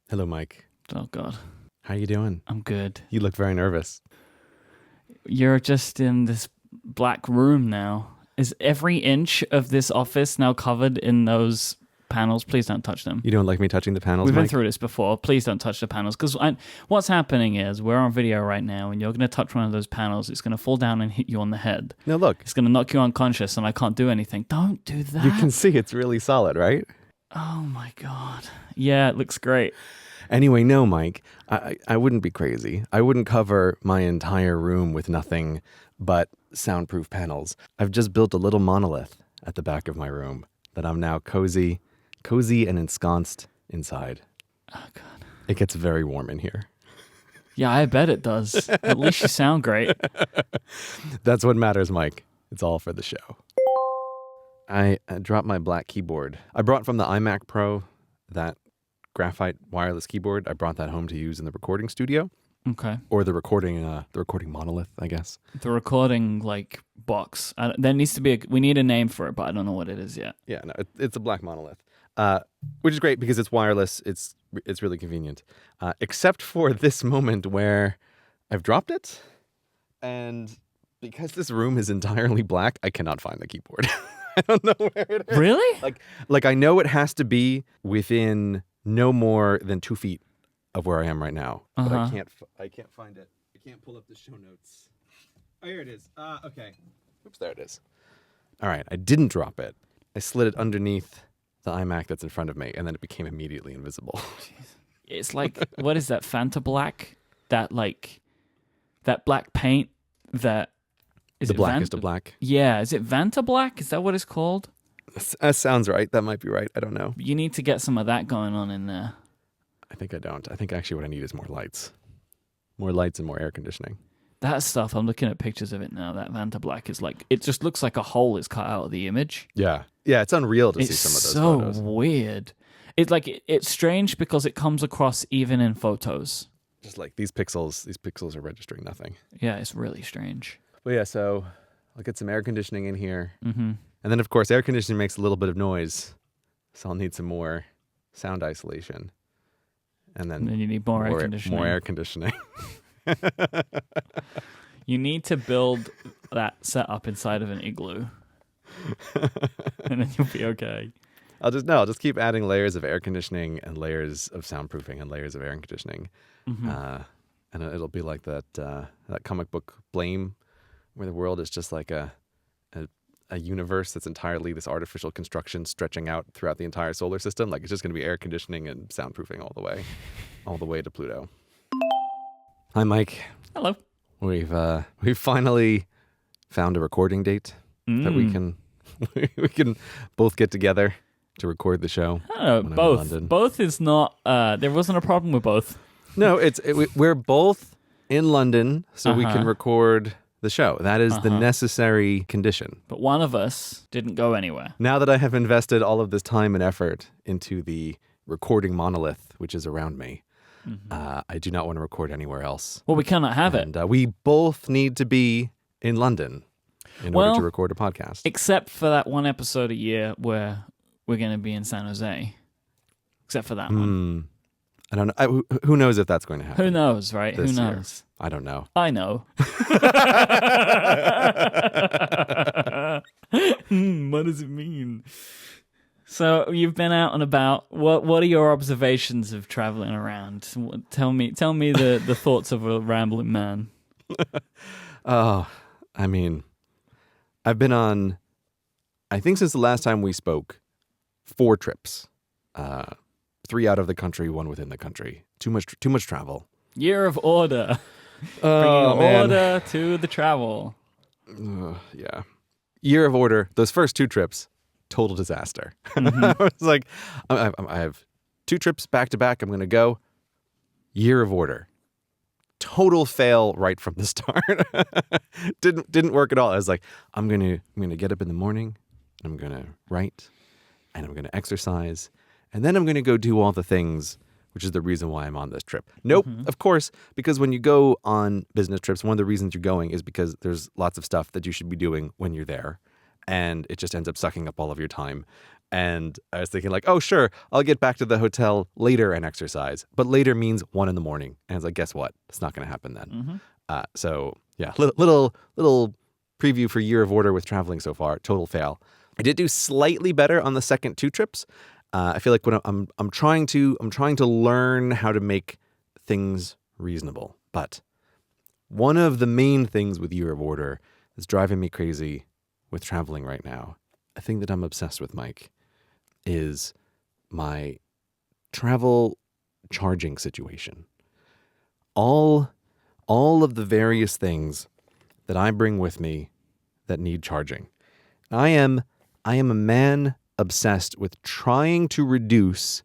Hello, Myke. Oh, God. How you doing? I'm good. You look very nervous. You're just in this black room now. Is every inch of this office now covered in those panels? Please don't touch them. You don't like me touching the panels, We've been Myke? through this before. Please don't touch the panels. Because what's happening is we're on video right now, and you're going to touch one of those panels. It's going to fall down and hit you on the head. No, look. It's going to knock you unconscious, and I can't do anything. Don't do that. You can see it's really solid, right? Oh, my God. Yeah, it looks great. Anyway, no, Myke. I wouldn't be crazy. I wouldn't cover my entire room with nothing but soundproof panels. I've just built a little monolith at the back of my room that I'm now cozy and ensconced inside. Oh, God. It gets very warm in here. Yeah, I bet it does. At least you sound great. That's what matters, Myke. It's all for the show. I dropped my black keyboard. I brought from the iMac Pro that graphite wireless keyboard. I brought that home to use in the recording studio. Okay. Or the recording monolith, I guess. The recording box. There needs to be we need a name for it, but I don't know what it is yet. Yeah, no, it's a black monolith, which is great because it's wireless. It's really convenient, except for this moment where I've dropped it, and because this room is entirely black, I cannot find the keyboard. I don't know where it is. Really? Like I know it has to be within no more than 2 feet of where I am right now, but I can't find it. I can't pull up the show notes. Oh, here it is. Okay. Oops, there it is. All right, I didn't drop it. I slid it underneath the iMac that's in front of me, and then it became immediately invisible. It's like, what is that, Fanta Black? That black paint that... Is the blackest of black. Yeah, is it Vanta Black? Is that what it's called? That sounds right. That might be right. I don't know. You need to get some of that going on in there. I think I don't. I think actually what I need is more lights. More lights and more air conditioning. That stuff, I'm looking at pictures of it now. That Vanta Black is it just looks like a hole is cut out of the image. Yeah. Yeah, it's unreal to see some of those photos. It's so weird. It's it's strange because it comes across even in photos. Just like these pixels are registering nothing. Yeah, it's really strange. Well, yeah, so I'll get some air conditioning in here. Mm-hmm. And then, of course, air conditioning makes a little bit of noise. So I'll need some more sound isolation. And then you need more air conditioning. More air conditioning. You need to build that setup inside of an igloo. And then you'll be okay. I'll just keep adding layers of air conditioning and layers of soundproofing and layers of air conditioning. Mm-hmm. And it'll be like that comic book Blame, where the world is just like a universe that's entirely this artificial construction stretching out throughout the entire solar system. Like it's just going to be air conditioning and soundproofing all the way to Pluto. Hi, Myke. Hello. We've finally found a recording date that we can both get together to record the show. I don't know, both. Both is not. There wasn't a problem with both. No, we're both in London, so we can record the show. That is the necessary condition. But one of us didn't go anywhere. Now that I have invested all of this time and effort into the recording monolith, which is around me, I do not want to record anywhere else. Well, we cannot have it. And we both need to be in London in order to record a podcast. Except for that one episode a year where we're going to be in San Jose. Except for that one. I don't know. Who knows if that's going to happen? Who knows, right? Who knows? Year. I don't know. I know. What does it mean? So you've been out and about. What are your observations of traveling around? Tell me the thoughts of a rambling man. Oh, I mean, I've been on, I think since the last time we spoke, 4 trips. 3 out of the country, 1 within the country. Too much travel. Year of order. Oh, Bringing order to the travel. Yeah. Year of order. Those first 2 trips, total disaster. I was like, I have 2 trips back to back. I'm going to go. Year of order. Total fail right from the start. Didn't work at all. I was like, I'm gonna get up in the morning. I'm gonna write, and I'm gonna exercise. And then I'm going to go do all the things, which is the reason why I'm on this trip. Nope, of course, because when you go on business trips, one of the reasons you're going is because there's lots of stuff that you should be doing when you're there. And it just ends up sucking up all of your time. And I was thinking like, oh, sure, I'll get back to the hotel later and exercise. But later means 1 a.m. And I was like, guess what? It's not going to happen then. So yeah, little preview for Year of Order with traveling so far. Total fail. I did do slightly better on the second 2 trips. I feel like when I'm trying to learn how to make things reasonable. But one of the main things with Year of Order that's driving me crazy with traveling right now, a thing that I'm obsessed with, Myke, is my travel charging situation. All of the various things that I bring with me that need charging. I am a man obsessed with trying to reduce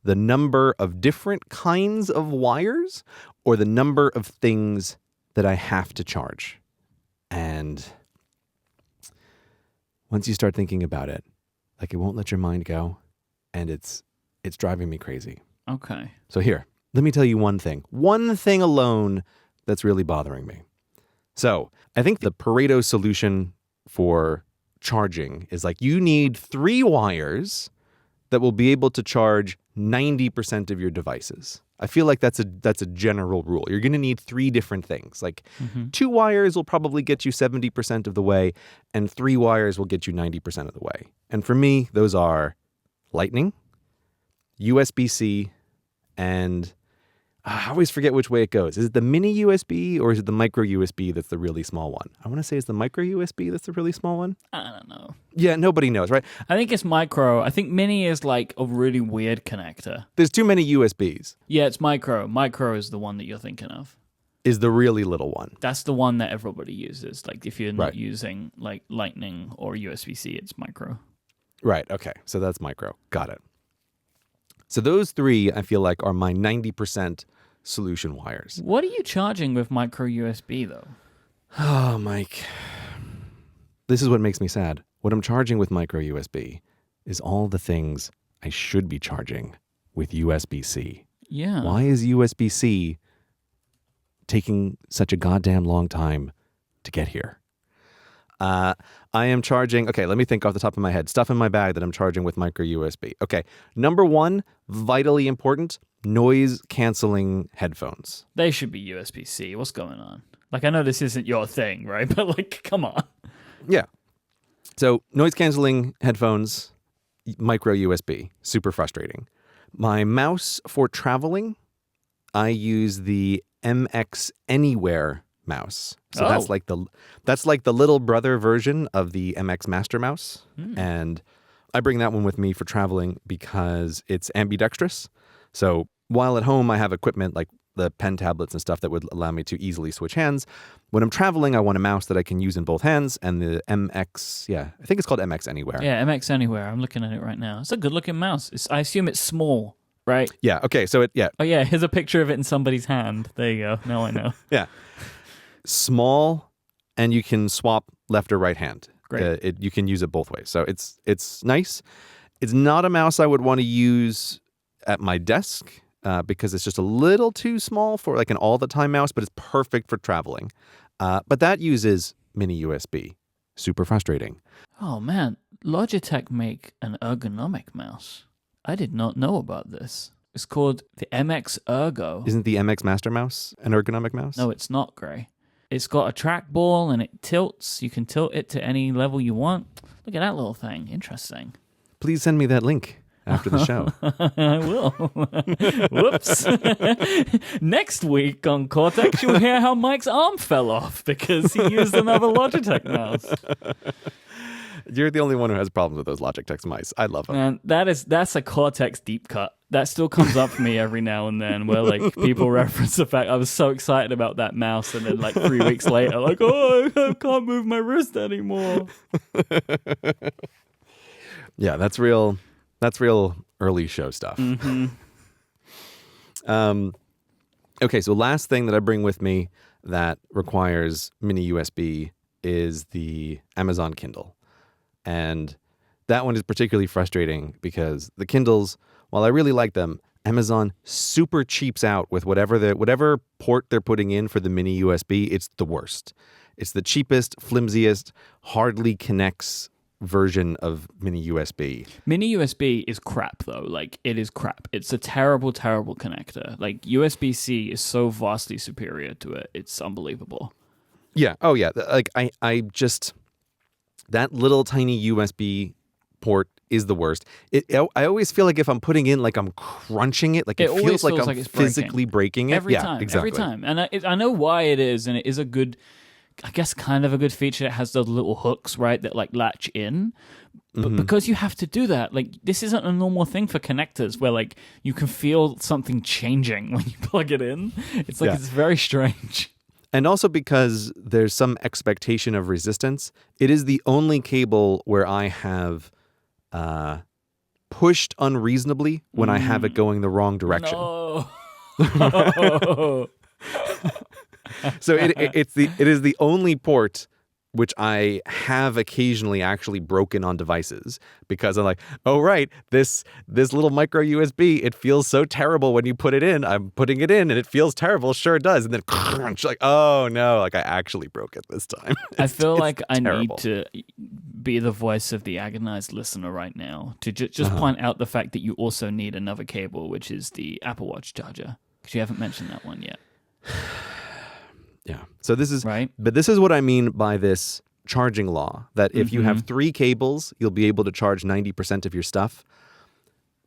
the number of different kinds of wires or the number of things that I have to charge. And once you start thinking about it, like it won't let your mind go, and it's driving me crazy. Okay. So here, let me tell you one thing alone that's really bothering me. So I think the Pareto solution for charging is like you need 3 wires that will be able to charge 90% of your devices. I feel like that's a general rule. You're going to need 3 different things. Like 2 wires will probably get you 70% of the way, and 3 wires will get you 90% of the way. And for me, those are Lightning, USB-C, and I always forget which way it goes. Is it the mini USB or is it the micro USB that's the really small one? I want to say it's the micro USB that's the really small one. I don't know. Yeah, nobody knows, right? I think it's micro. I think mini is like a really weird connector. There's too many USBs. Yeah, it's micro. Micro is the one that you're thinking of. Is the really little one. That's the one that everybody uses. Like if you're not Right. using like Lightning or USB-C, it's micro. Right, okay. So that's micro. Got it. So those 3, I feel like, are my 90% solution wires. What are you charging with micro USB though? Oh, Myke. This is what makes me sad. What I'm charging with micro USB is all the things I should be charging with USB-C. Yeah. Why is USB-C taking such a goddamn long time to get here? I am charging, okay, let me think off the top of my head. Stuff in my bag that I'm charging with micro USB. Okay, number 1, vitally important, noise canceling headphones. They should be USB-C. What's going on? Like, I know this isn't your thing, right? But like, come on. Yeah. So noise canceling headphones, micro USB, super frustrating. My mouse for traveling, I use the MX Anywhere mouse. So that's like the little brother version of the MX Master Mouse. And I bring that one with me for traveling because it's ambidextrous. So while at home I have equipment like the pen tablets and stuff that would allow me to easily switch hands. When I'm traveling, I want a mouse that I can use in both hands, and the MX, I think it's called MX Anywhere. Yeah, MX Anywhere. I'm looking at it right now. It's a good looking mouse. I assume it's small, right? Yeah, okay, so Oh yeah, here's a picture of it in somebody's hand. There you go. Now I know. Yeah. Small, and you can swap left or right hand. Great. You can use it both ways. So it's nice. It's not a mouse I would want to use at my desk because it's just a little too small for like an all-the-time mouse, but it's perfect for traveling. But that uses mini USB. Super frustrating. Oh man, Logitech make an ergonomic mouse. I did not know about this. It's called the MX Ergo. Isn't the MX Master Mouse an ergonomic mouse? No, it's not, Gray. It's got a trackball and it tilts. You can tilt it to any level you want. Look at that little thing. Interesting. Please send me that link after the show. I will. Whoops. Next week on Cortex, you'll hear how Mike's arm fell off because he used another Logitech mouse. You're the only one who has problems with those Logitech mice. I love them. Man, that's a Cortex deep cut. That still comes up for me every now and then where like people reference the fact I was so excited about that mouse and then like 3 weeks later like, oh, I can't move my wrist anymore. Yeah, that's real early show stuff. Mm-hmm. Okay, so last thing that I bring with me that requires mini USB is the Amazon Kindle. And that one is particularly frustrating because the Kindles, while I really like them, Amazon super cheaps out with whatever port they're putting in for the mini USB. It's the worst. It's the cheapest, flimsiest, hardly connects version of mini USB. Mini USB is crap though. Like it is crap. It's a terrible, terrible connector. Like USB-C is so vastly superior to it. It's unbelievable. Yeah. Oh yeah. Like I just that little tiny USB port is the worst. I always feel like if I'm putting in, like I'm crunching it, like it feels like I'm it's physically breaking it. Every time. Exactly. Every time. And I know why it is, and it is a good, I guess, kind of a good feature. It has those little hooks, right, that like latch in. But because you have to do that, like this isn't a normal thing for connectors where like you can feel something changing when you plug it in. It's like it's very strange. And also because there's some expectation of resistance, it is the only cable where I have pushed unreasonably when I have it going the wrong direction. No. So it is the only port which I have occasionally actually broken on devices because I'm like, oh right, this little micro USB, it feels so terrible when you put it in. I'm putting it in and it feels terrible. Sure it does. And then crunch, like, oh no, like I actually broke it this time. I feel like I terrible. need to be the voice of the agonized listener right now to just point out the fact that you also need another cable, which is the Apple Watch charger, because you haven't mentioned that one yet. Yeah. So this is right. But this is what I mean by this charging law, that if you have 3 cables, you'll be able to charge 90% of your stuff.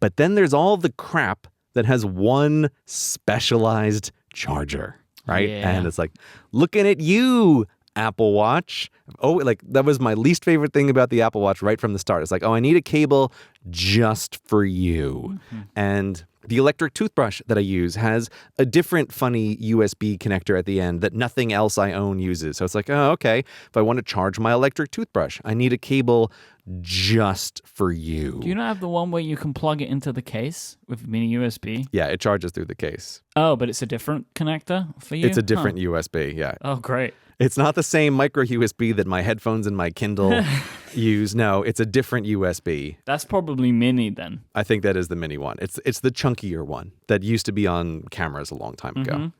But then there's all the crap that has one specialized charger, right? Yeah. And it's like, looking at you, Apple Watch. Oh, like that was my least favorite thing about the Apple Watch right from the start. It's like, oh, I need a cable just for you. And the electric toothbrush that I use has a different funny USB connector at the end that nothing else I own uses. So it's like, oh, okay, if I want to charge my electric toothbrush, I need a cable just for you. Do you not have the one where you can plug it into the case with mini USB? Yeah, it charges through the case. Oh, but it's a different connector for you? It's a different USB, yeah. Oh, great. It's not the same micro USB that my headphones and my Kindle use. No, it's a different USB. That's probably mini then. I think that is the mini one. It's the chunkier one that used to be on cameras a long time ago.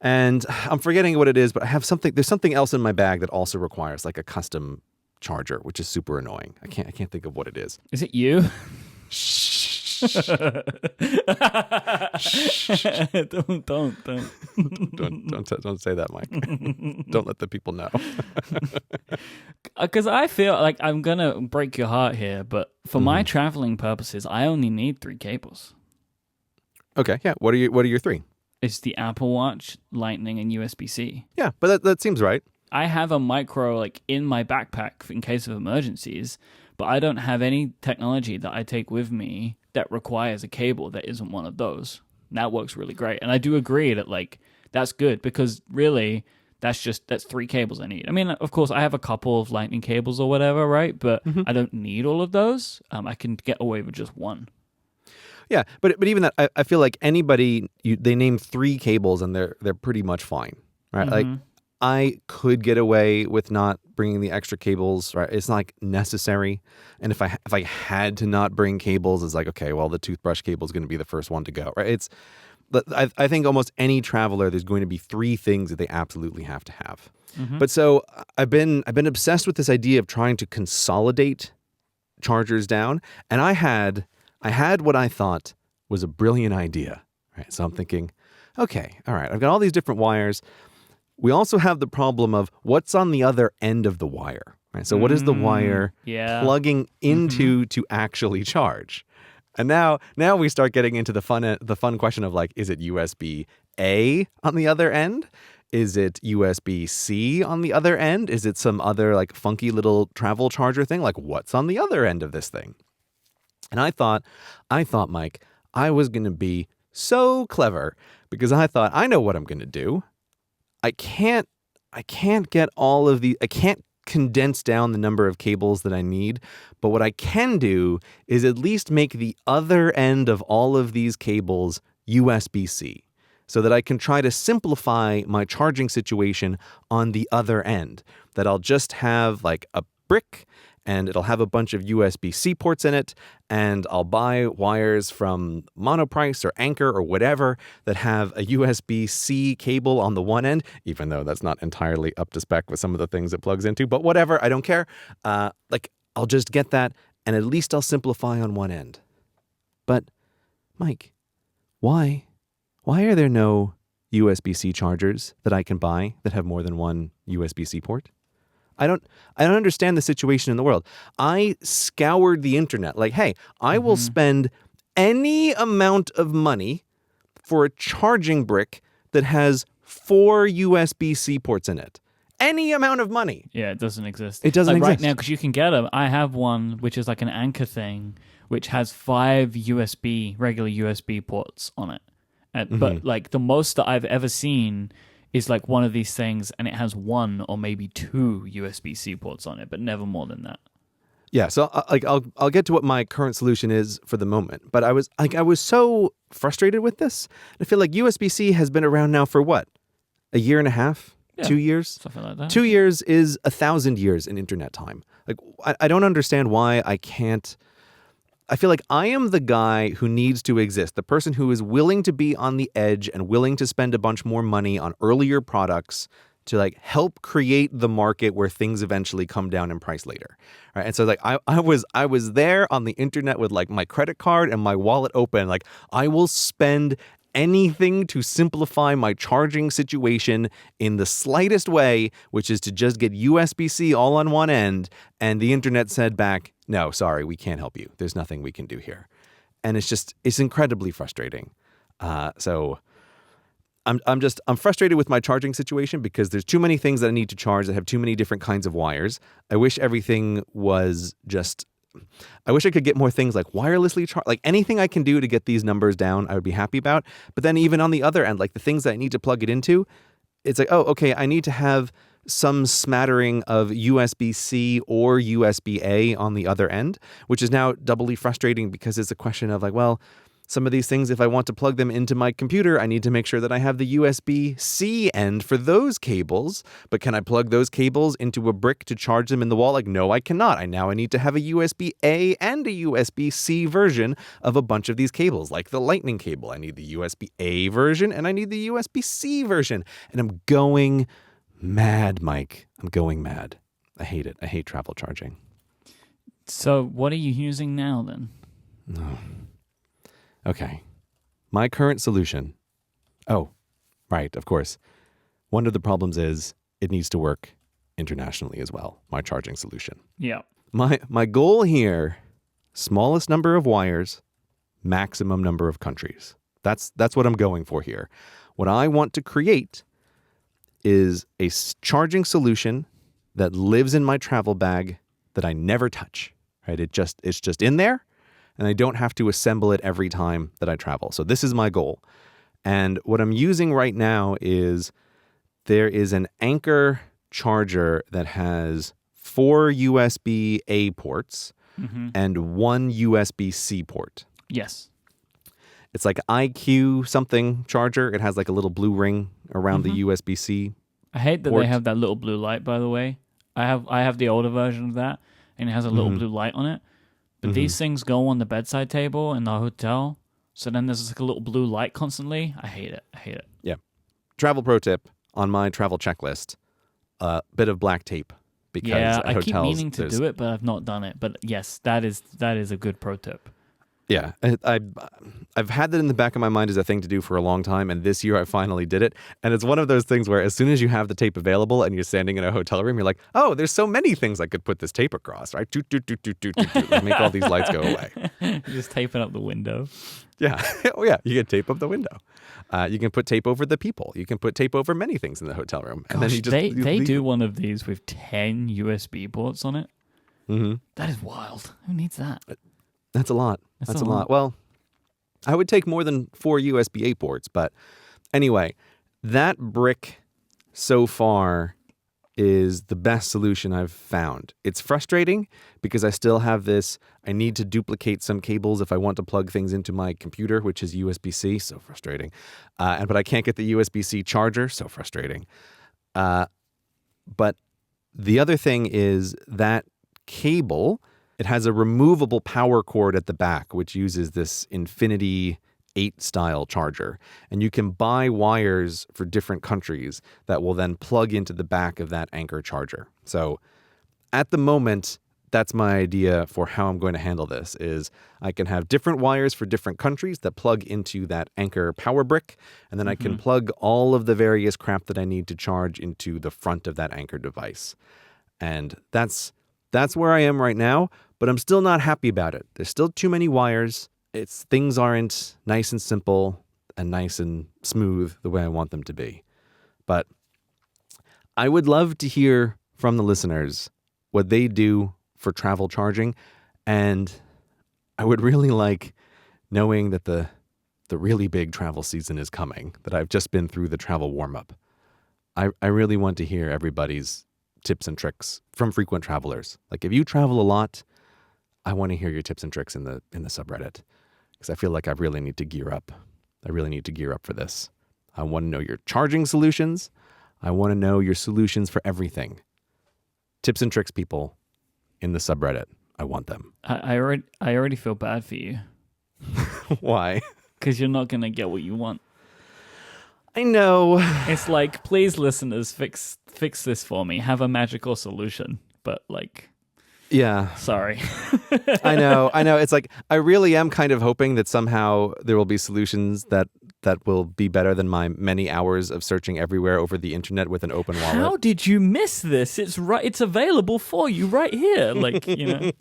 And I'm forgetting what it is, but I have something. There's something else in my bag that also requires like a custom charger, which is super annoying. I can't think of what it is. Is it you? Don't say that, Mike. Don't let the people know. Because I feel like I'm gonna break your heart here, but for my traveling purposes, I only need 3 cables. Okay, yeah. What are your 3? It's the Apple Watch, Lightning, and USB-C. Yeah, but that seems right. I have a micro like in my backpack in case of emergencies, but I don't have any technology that I take with me that requires a cable that isn't one of those. That works really great. And I do agree that like that's good because really that's 3 cables I need. I mean, of course, I have a couple of lightning cables or whatever, right? But I don't need all of those. I can get away with just one. Yeah, but even that, I feel like anybody, they name 3 cables and they're pretty much fine, right? Like I could get away with not bringing the extra cables, right? It's not like necessary. And if I had to not bring cables, it's like, okay, well, the toothbrush cable is going to be the first one to go, right? I think almost any traveler, there's going to be 3 things that they absolutely have to have. But so I've been obsessed with this idea of trying to consolidate chargers down, and I had what I thought was a brilliant idea, right? So I'm thinking, okay, all right, I've got all these different wires. We also have the problem of what's on the other end of the wire, right? So what is the wire plugging into to actually charge? And now we start getting into the fun question of like, is it USB-A on the other end? Is it USB-C on the other end? Is it some other like funky little travel charger thing? Like what's on the other end of this thing? And I thought, Mike, I was going to be so clever because I thought, I know what I'm going to do. I can't get all of I can't condense down the number of cables that I need, but what I can do is at least make the other end of all of these cables USB-C so that I can try to simplify my charging situation on the other end, that I'll just have like a brick and it'll have a bunch of USB-C ports in it, and I'll buy wires from Monoprice or Anchor or whatever that have a USB-C cable on the one end, even though that's not entirely up to spec with some of the things it plugs into, but whatever, I don't care. Like I'll just get that, and at least I'll simplify on one end. But, Myke, why are there no USB-C chargers that I can buy that have more than one USB-C port? I don't understand the situation in the world. I scoured the internet. Like, hey, I will spend any amount of money for a charging brick that has 4 USB-C ports in it. Any amount of money. Yeah, it doesn't exist. It doesn't exist. Right now, because you can get them. I have one, which is like an Anchor thing, which has 5 regular USB ports on it. But like the most that I've ever seen is like one of these things, and it has 1 or maybe 2 USB-C ports on it, but never more than that. Yeah, so I'll get to what my current solution is for the moment. But I was so frustrated with this. I feel like USB-C has been around now for what? A year and a half? Yeah, 2 years? Something like that. 2 years is 1,000 years in internet time. Like, I don't understand why I can't. I feel like I am the guy who needs to exist, the person who is willing to be on the edge and willing to spend a bunch more money on earlier products to like help create the market where things eventually come down in price later. Right? And so like I was there on the internet with like my credit card and my wallet open. Like, I will spend anything to simplify my charging situation in the slightest way, which is to just get USB-C all on one end. And the internet said back, no, sorry, we can't help you. There's nothing we can do here. And it's incredibly frustrating. So I'm frustrated with my charging situation because there's too many things that I need to charge that have too many different kinds of wires. I wish everything was just, I wish I could get more things like wirelessly charge, like anything I can do to get these numbers down, I would be happy about. But then even on the other end, like the things that I need to plug it into, it's like, oh, okay, I need to have some smattering of USB-C or USB-A on the other end, which is now doubly frustrating because it's a question of like, well, some of these things, if I want to plug them into my computer, I need to make sure that I have the USB-C end for those cables. But can I plug those cables into a brick to charge them in the wall? Like, no, I cannot. I need to have a USB-A and a USB-C version of a bunch of these cables, like the lightning cable. I need the USB-A version and I need the USB-C version. And I'm going mad, Myke. I'm going mad. I hate it. I hate travel charging. So what are you using now then? No. Okay. My current solution. Oh, right, of course. One of the problems is it needs to work internationally as well, my charging solution. Yeah. My goal here, smallest number of wires, maximum number of countries. That's what I'm going for here. What I want to create is a charging solution that lives in my travel bag that I never touch. Right? It's just in there. And I don't have to assemble it every time that I travel. So this is my goal. And what I'm using right now is there is an Anchor charger that has 4 USB-A ports and 1 USB-C port. Yes. It's like IQ something charger. It has like a little blue ring around the USB-C. I hate that they have that little blue light, by the way. I have the older version of that, and it has a little blue light on it. But these things go on the bedside table in the hotel. So then there's like a little blue light constantly. I hate it. Yeah. Travel pro tip on my travel checklist, a bit of black tape. Because yeah, I hotels, keep meaning to do it, but I've not done it. But yes, that is a good pro tip. Yeah, I've had that in the back of my mind as a thing to do for a long time, and this year I finally did it. And it's one of those things where as soon as you have the tape available and you're standing in a hotel room, you're like, oh, there's so many things I could put this tape across, right? Toot, toot, toot, toot, toot, toot, toot. Make all these lights go away. You're just taping up the window. Yeah. Oh, yeah. You can tape up the window. You can put tape over the people. You can put tape over many things in the hotel room. Gosh, and then you just they do one of these with 10 USB ports on it. Mm-hmm. That is wild. Who needs that? That's a lot. That's a lot. Well, I would take more than 4 USB-A ports, but anyway, that brick so far is the best solution I've found. It's frustrating because I still have this, I need to duplicate some cables if I want to plug things into my computer, which is USB-C, so frustrating. But I can't get the USB-C charger, so frustrating. But the other thing is that cable, it has a removable power cord at the back, which uses this Infinity 8 style charger. And you can buy wires for different countries that will then plug into the back of that Anchor charger. So at the moment, that's my idea for how I'm going to handle this is I can have different wires for different countries that plug into that Anchor power brick, and then I can plug all of the various crap that I need to charge into the front of that Anchor device. And that's where I am right now, but I'm still not happy about it. There's still too many wires. Things aren't nice and simple and nice and smooth the way I want them to be. But I would love to hear from the listeners what they do for travel charging, and I would really like knowing that the really big travel season is coming, that I've just been through the travel warm-up. I really want to hear everybody's tips and tricks from frequent travelers. Like if you travel a lot, I want to hear your tips and tricks in the subreddit, because I feel like I really need to gear up. I really need to gear up for this. I want to know your charging solutions. I want to know your solutions for everything. Tips and tricks, people, in the subreddit. I want them. I already feel bad for you. Why? Because you're not going to get what you want. I know. It's like, please, listeners, fix this for me. Have a magical solution. But like, yeah. Sorry. I know. It's like, I really am kind of hoping that somehow there will be solutions that will be better than my many hours of searching everywhere over the internet with an open wallet. How did you miss this? It's available for you right here. Like, you know.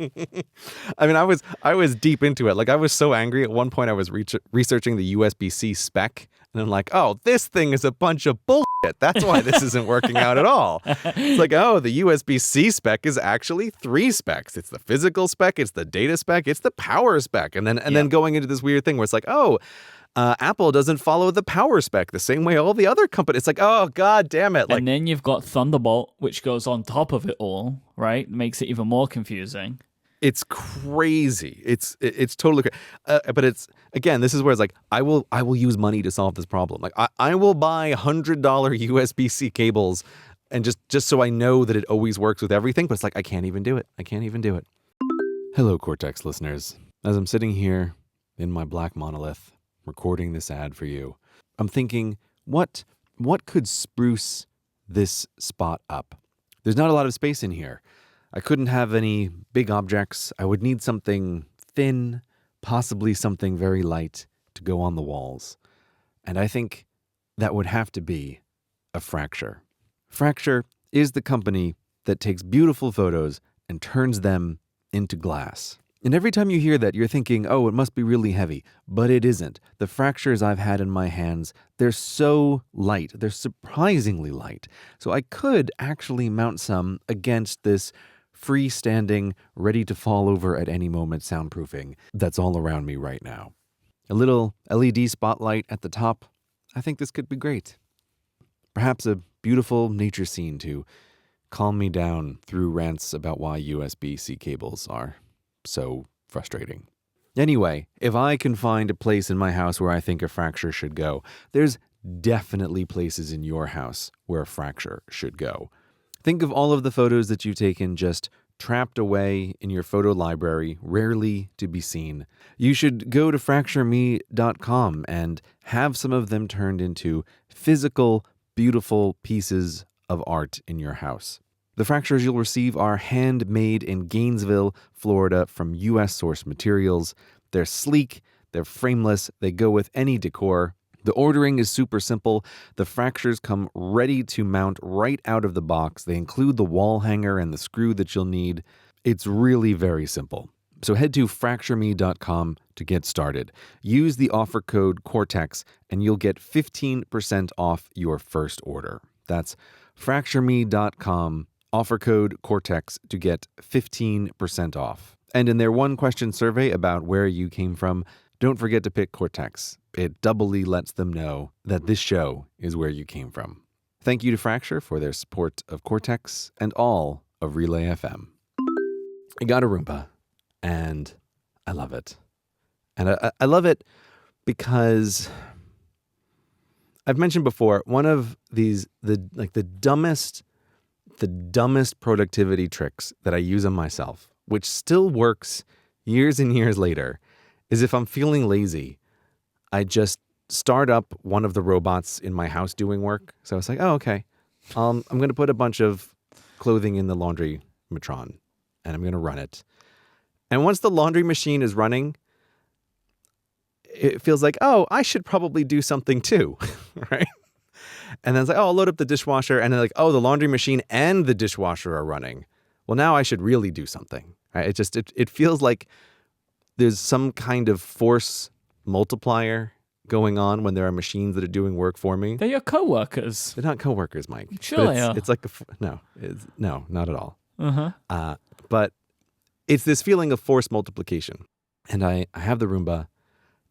I mean, I was deep into it. Like I was so angry at one point I was researching the USB-C spec, and I'm like, oh, this thing is a bunch of bullshit. That's why this isn't working out at all. It's like, oh, the USB-C spec is actually 3 specs. It's the physical spec, it's the data spec, it's the power spec. And then going into this weird thing where it's like, oh, Apple doesn't follow the power spec the same way all the other companies. It's like, oh, God damn it. Like, and then you've got Thunderbolt, which goes on top of it all, right? Makes it even more confusing. It's crazy. It's totally crazy. But it's, again, this is where it's like, I will use money to solve this problem. Like I will buy $100 USB-C cables and just so I know that it always works with everything. But it's like, I can't even do it. Hello, Cortex listeners. As I'm sitting here in my black monolith recording this ad for you, I'm thinking, what could spruce this spot up? There's not a lot of space in here. I couldn't have any big objects. I would need something thin, possibly something very light to go on the walls. And I think that would have to be a Fracture. Fracture is the company that takes beautiful photos and turns them into glass. And every time you hear that, you're thinking, oh, it must be really heavy. But it isn't. The Fractures I've had in my hands, they're so light. They're surprisingly light. So I could actually mount some against this freestanding, ready to fall over at any moment soundproofing that's all around me right now. A little LED spotlight at the top. I think this could be great. Perhaps a beautiful nature scene to calm me down through rants about why USB-C cables are so frustrating. Anyway, if I can find a place in my house where I think a Fracture should go, there's definitely places in your house where a Fracture should go. Think of all of the photos that you've taken just trapped away in your photo library, rarely to be seen. You should go to fractureme.com and have some of them turned into physical, beautiful pieces of art in your house. The Fractures you'll receive are handmade in Gainesville, Florida from U.S. source materials. They're sleek, they're frameless, they go with any decor. The ordering is super simple. The Fractures come ready to mount right out of the box. They include the wall hanger and the screw that you'll need. It's really very simple. So head to fractureme.com to get started. Use the offer code Cortex and you'll get 15% off your first order. That's fractureme.com, offer code Cortex to get 15% off. And in their one question survey about where you came from, don't forget to pick Cortex. It doubly lets them know that this show is where you came from. Thank you to Fracture for their support of Cortex and all of Relay FM. I got a Roomba, and I love it. And I love it because I've mentioned before, one of the dumbest productivity tricks that I use on myself, which still works years and years later, is if I'm feeling lazy, I just start up one of the robots in my house doing work. So it's like, oh, okay. I'm going to put a bunch of clothing in the laundry matron. and I'm going to run it. And once the laundry machine is running, it feels like, oh, I should probably do something too, right? And then it's like, oh, I'll load up the dishwasher. And then like, oh, the laundry machine and the dishwasher are running. Well, now I should really do something, right? It feels like there's some kind of force multiplier going on when there are machines that are doing work for me. They're your coworkers. They're not coworkers, Myke. Sure But they are. It's like no, not at all. Uh-huh. But it's this feeling of force multiplication. And I have the Roomba,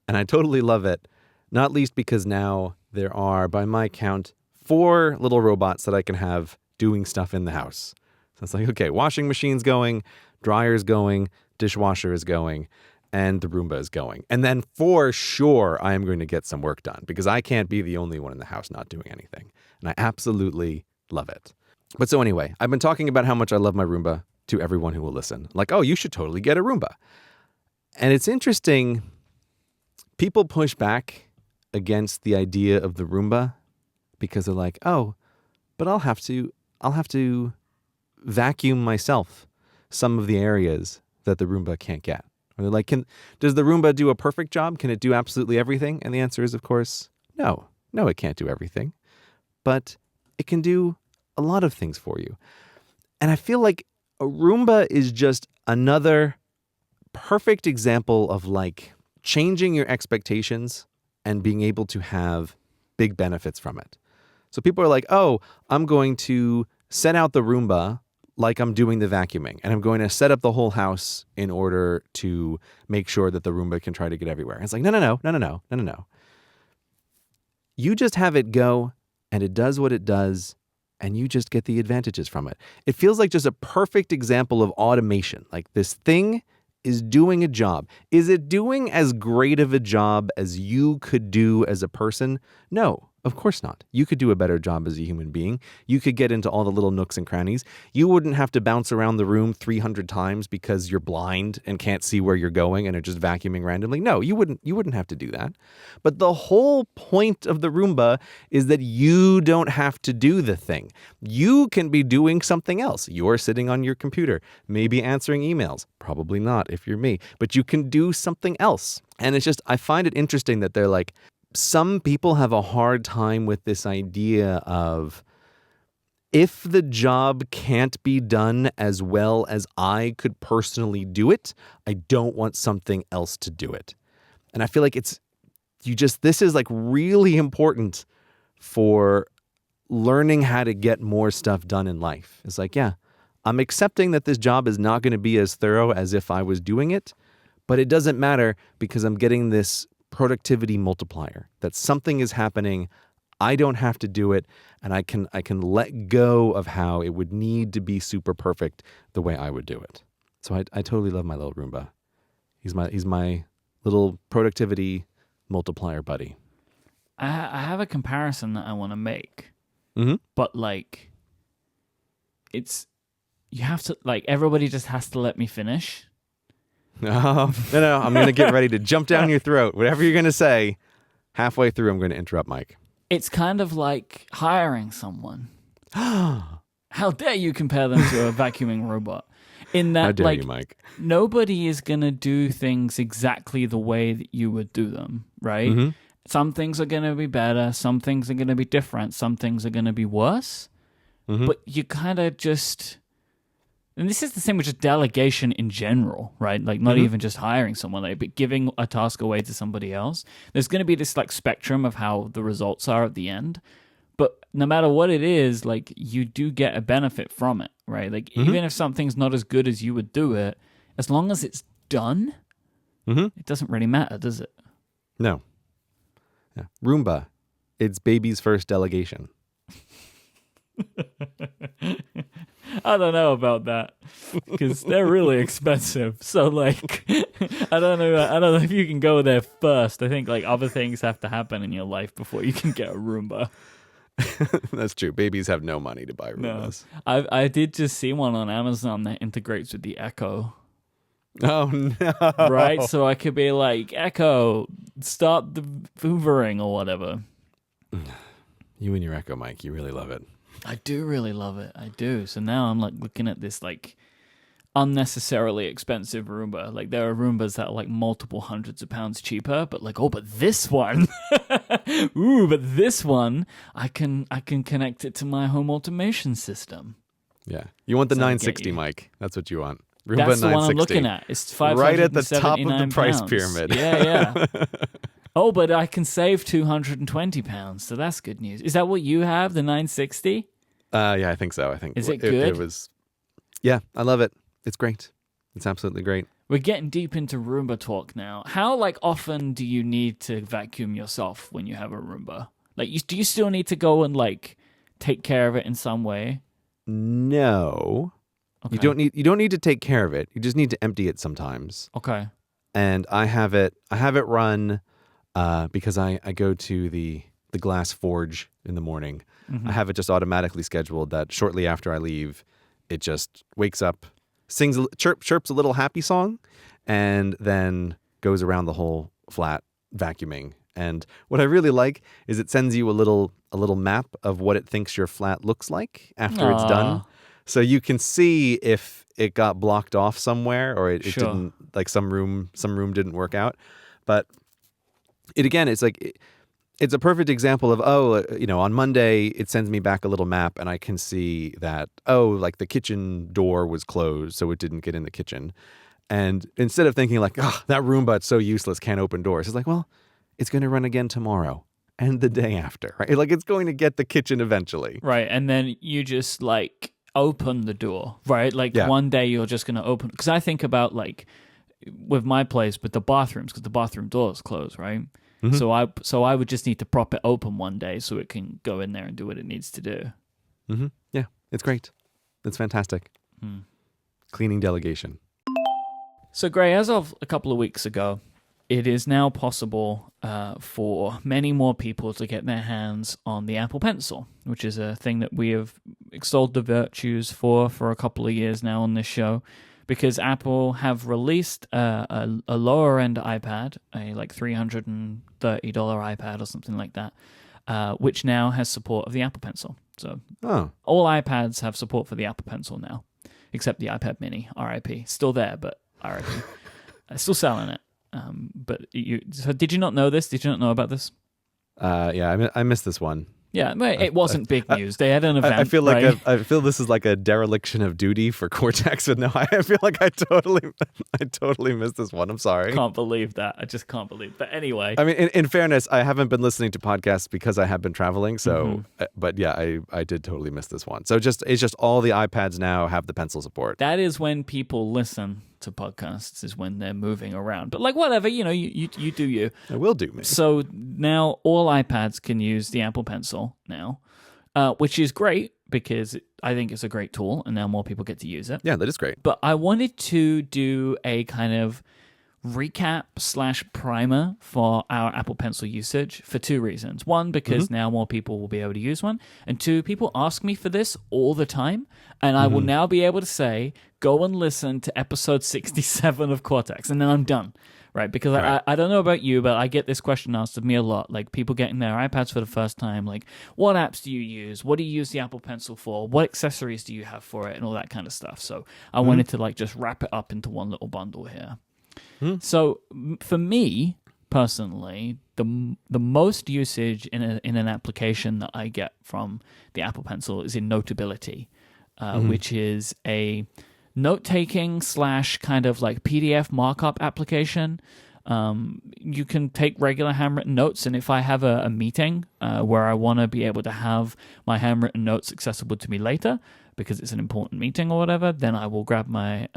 and I totally love it, not least because now there are, by my count, 4 little robots that I can have doing stuff in the house. So it's like, okay, washing machine's going, dryer's going, dishwasher is going, and the Roomba is going. And then for sure, I am going to get some work done because I can't be the only one in the house not doing anything. And I absolutely love it. But so anyway, I've been talking about how much I love my Roomba to everyone who will listen. Like, oh, you should totally get a Roomba. And it's interesting, people push back against the idea of the Roomba because they're like, oh, but I'll have to vacuum myself some of the areas that the Roomba can't get. Or they're like, does the Roomba do a perfect job? Can it do absolutely everything? And the answer is, of course, no. No, it can't do everything. But it can do a lot of things for you. And I feel like a Roomba is just another perfect example of like changing your expectations and being able to have big benefits from it. So people are like, oh, I'm going to set out the Roomba like I'm doing the vacuuming, and I'm going to set up the whole house in order to make sure that the Roomba can try to get everywhere. And it's like, no. You just have it go, and it does what it does, and you just get the advantages from it. It feels like just a perfect example of automation. Like this thing is doing a job. Is it doing as great of a job as you could do as a person? No, of course not. You could do a better job as a human being. You could get into all the little nooks and crannies. You wouldn't have to bounce around the room 300 times because you're blind and can't see where you're going and are just vacuuming randomly. No, you wouldn't have to do that. But the whole point of the Roomba is that you don't have to do the thing. You can be doing something else. You're sitting on your computer, maybe answering emails. Probably not if you're me, but you can do something else. And it's just, I find it interesting that they're like, some people have a hard time with this idea of, if the job can't be done as well as I could personally do it, I don't want something else to do it. And I feel like this is like really important for learning how to get more stuff done in life. It's like, yeah, I'm accepting that this job is not going to be as thorough as if I was doing it, but it doesn't matter because I'm getting this productivity multiplier, that something is happening. I don't have to do it, and I can let go of how it would need to be super perfect the way I would do it. So I totally love my little Roomba. He's my little productivity multiplier buddy. I have a comparison that I want to make, but like, you have to, like, everybody just has to let me finish. No, I'm going to get ready to jump down your throat. Whatever you're going to say, halfway through, I'm going to interrupt Myke. It's kind of like hiring someone. How dare you compare them to a vacuuming robot? In that, How dare like, you, Myke? Nobody is going to do things exactly the way that you would do them, right? Mm-hmm. Some things are going to be better. Some things are going to be different. Some things are going to be worse. Mm-hmm. But you kind of just... And this is the same with just delegation in general, right? Like, not even just hiring someone, like, but giving a task away to somebody else. There's going to be this, like, spectrum of how the results are at the end. But no matter what it is, like, you do get a benefit from it, right? Like, even if something's not as good as you would do it, as long as it's done, it doesn't really matter, does it? No. Yeah. Roomba. It's baby's first delegation. I don't know about that because they're really expensive. So, like, I don't know if you can go there first. I think, like, other things have to happen in your life before you can get a Roomba. That's true. Babies have no money to buy Roombas. No. I did just see one on Amazon that integrates with the Echo. Oh, no. Right? So I could be like, Echo, stop the hoovering or whatever. You and your Echo, Myke. You really love it. I do really love it. I do. So now I'm like looking at this, like, unnecessarily expensive Roomba. Like there are Roombas that are like multiple hundreds of pounds cheaper, but like, oh, but this one, but this one, I can connect it to my home automation system. Yeah. You want the So I get 960, you. Mike. That's what you want. Roomba That's the 960. one I'm looking at. It's £579. Right at the top of the price pyramid. Yeah. Oh, but I can save £220, so that's good news. Is that what you have, the 960? Yeah, I think so. I think Is it It good? was. Yeah, I love it. It's great. It's absolutely great. We're getting deep into Roomba talk now. How like often do you need to vacuum yourself when you have a Roomba? Like, do you still need to go and like take care of it in some way? No, Okay. you don't need to take care of it. You just need to empty it sometimes. Okay. And I have it run because I go to the glass forge in the morning. Mm-hmm. I have it just automatically scheduled that shortly after I leave, it just wakes up, chirps a little happy song, and then goes around the whole flat vacuuming. And what I really like is it sends you a little map of what it thinks your flat looks like after it's done. So you can see if it got blocked off somewhere or it Sure. didn't, like some room didn't work out. But it's like it's a perfect example of, on Monday it sends me back a little map and I can see that, like the kitchen door was closed, so it didn't get in the kitchen. And instead of thinking like, that Roomba, it's so useless, can't open doors, it's like, well, it's going to run again tomorrow and the day after, right? Like it's going to get the kitchen eventually. Right, and then you just like open the door, right? Like one day you're just going to open, because I think about like with my place with the bathrooms, because the bathroom doors close, right? Mm-hmm. So I would just need to prop it open one day so it can go in there and do what it needs to do. Mm-hmm. Yeah, it's great. It's fantastic. Cleaning delegation. So Gray, as of a couple of weeks ago, it is now possible for many more people to get their hands on the Apple Pencil, which is a thing that we have extolled the virtues for a couple of years now on this show, because Apple have released a lower-end iPad, a like $330 iPad or something like that, which now has support of the Apple Pencil. So all iPads have support for the Apple Pencil now, except the iPad Mini, RIP. Still there, but RIP. Still selling it. So did you not know this? Did you not know about this? Yeah, I missed this one. Yeah, it wasn't big news. They had an event. I feel like right? I feel this is like a dereliction of duty for Cortex, but no, I feel like I totally missed this one. I'm sorry. Can't believe that. I just can't believe. But anyway, I mean, in fairness, I haven't been listening to podcasts because I have been traveling. So, but yeah, I did totally miss this one. So it's just all the iPads now have the pencil support. that is when people listen to podcasts, is when they're moving around. But like whatever, you do you. It will do me. So now all iPads can use the Apple Pencil now, which is great because I think it's a great tool, and now more people get to use it. Yeah, that is great. But I wanted to do a kind of recap/primer for our Apple Pencil usage for two reasons. One, because now more people will be able to use one. And two, people ask me for this all the time. And I will now be able to say, go and listen to episode 67 of Cortex. And then I'm done. Right? Because I don't know about you, but I get this question asked of me a lot. Like people getting their iPads for the first time. Like, what apps do you use? What do you use the Apple Pencil for? What accessories do you have for it? And all that kind of stuff. So I wanted to like just wrap it up into one little bundle here. So for me personally, the most usage in an application that I get from the Apple Pencil is in Notability, which is a note-taking / kind of like PDF markup application. You can take regular handwritten notes, and if I have a meeting where I want to be able to have my handwritten notes accessible to me later because it's an important meeting or whatever, then I will grab my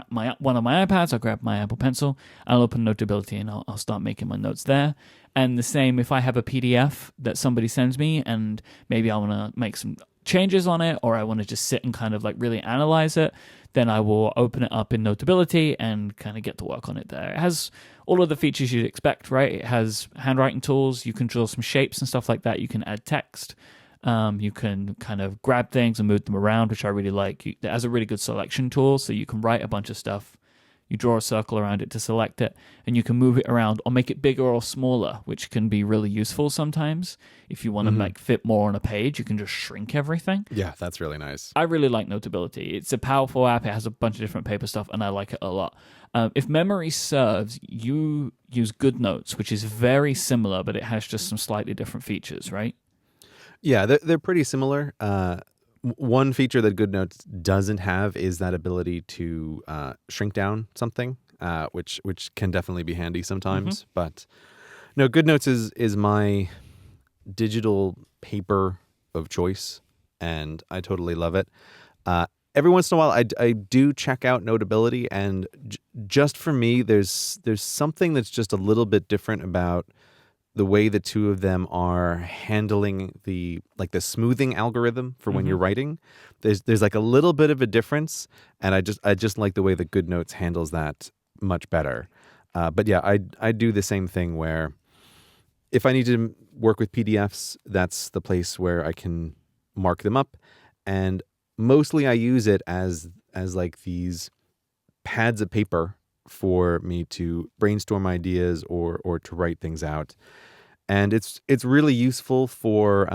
one of my iPads, I'll grab my Apple Pencil, I'll open Notability, and I'll start making my notes there. And the same if I have a PDF that somebody sends me and maybe I want to make some changes on it, or I want to just sit and kind of like really analyze it, then I will open it up in Notability and kind of get to work on it there. It has all of the features you'd expect, right? It has handwriting tools, you can draw some shapes and stuff like that, you can add text. You can kind of grab things and move them around, which I really like. It has a really good selection tool, so you can write a bunch of stuff. You draw a circle around it to select it, and you can move it around or make it bigger or smaller, which can be really useful sometimes. If you want to make fit more on a page, you can just shrink everything. Yeah, that's really nice. I really like Notability. It's a powerful app. It has a bunch of different paper stuff, and I like it a lot. If memory serves, you use GoodNotes, which is very similar, but it has just some slightly different features, right? Yeah, they're pretty similar. One feature that GoodNotes doesn't have is that ability to shrink down something, which can definitely be handy sometimes. But no, GoodNotes is my digital paper of choice, and I totally love it. Every once in a while, I do check out Notability, and just for me, there's something that's just a little bit different about the way the two of them are handling the smoothing algorithm for when you're writing. There's like a little bit of a difference, and I just like the way that GoodNotes handles that much better. But yeah, I do the same thing where if I need to work with PDFs, that's the place where I can mark them up, and mostly I use it as like these pads of paper for me to brainstorm ideas or to write things out. And it's really useful for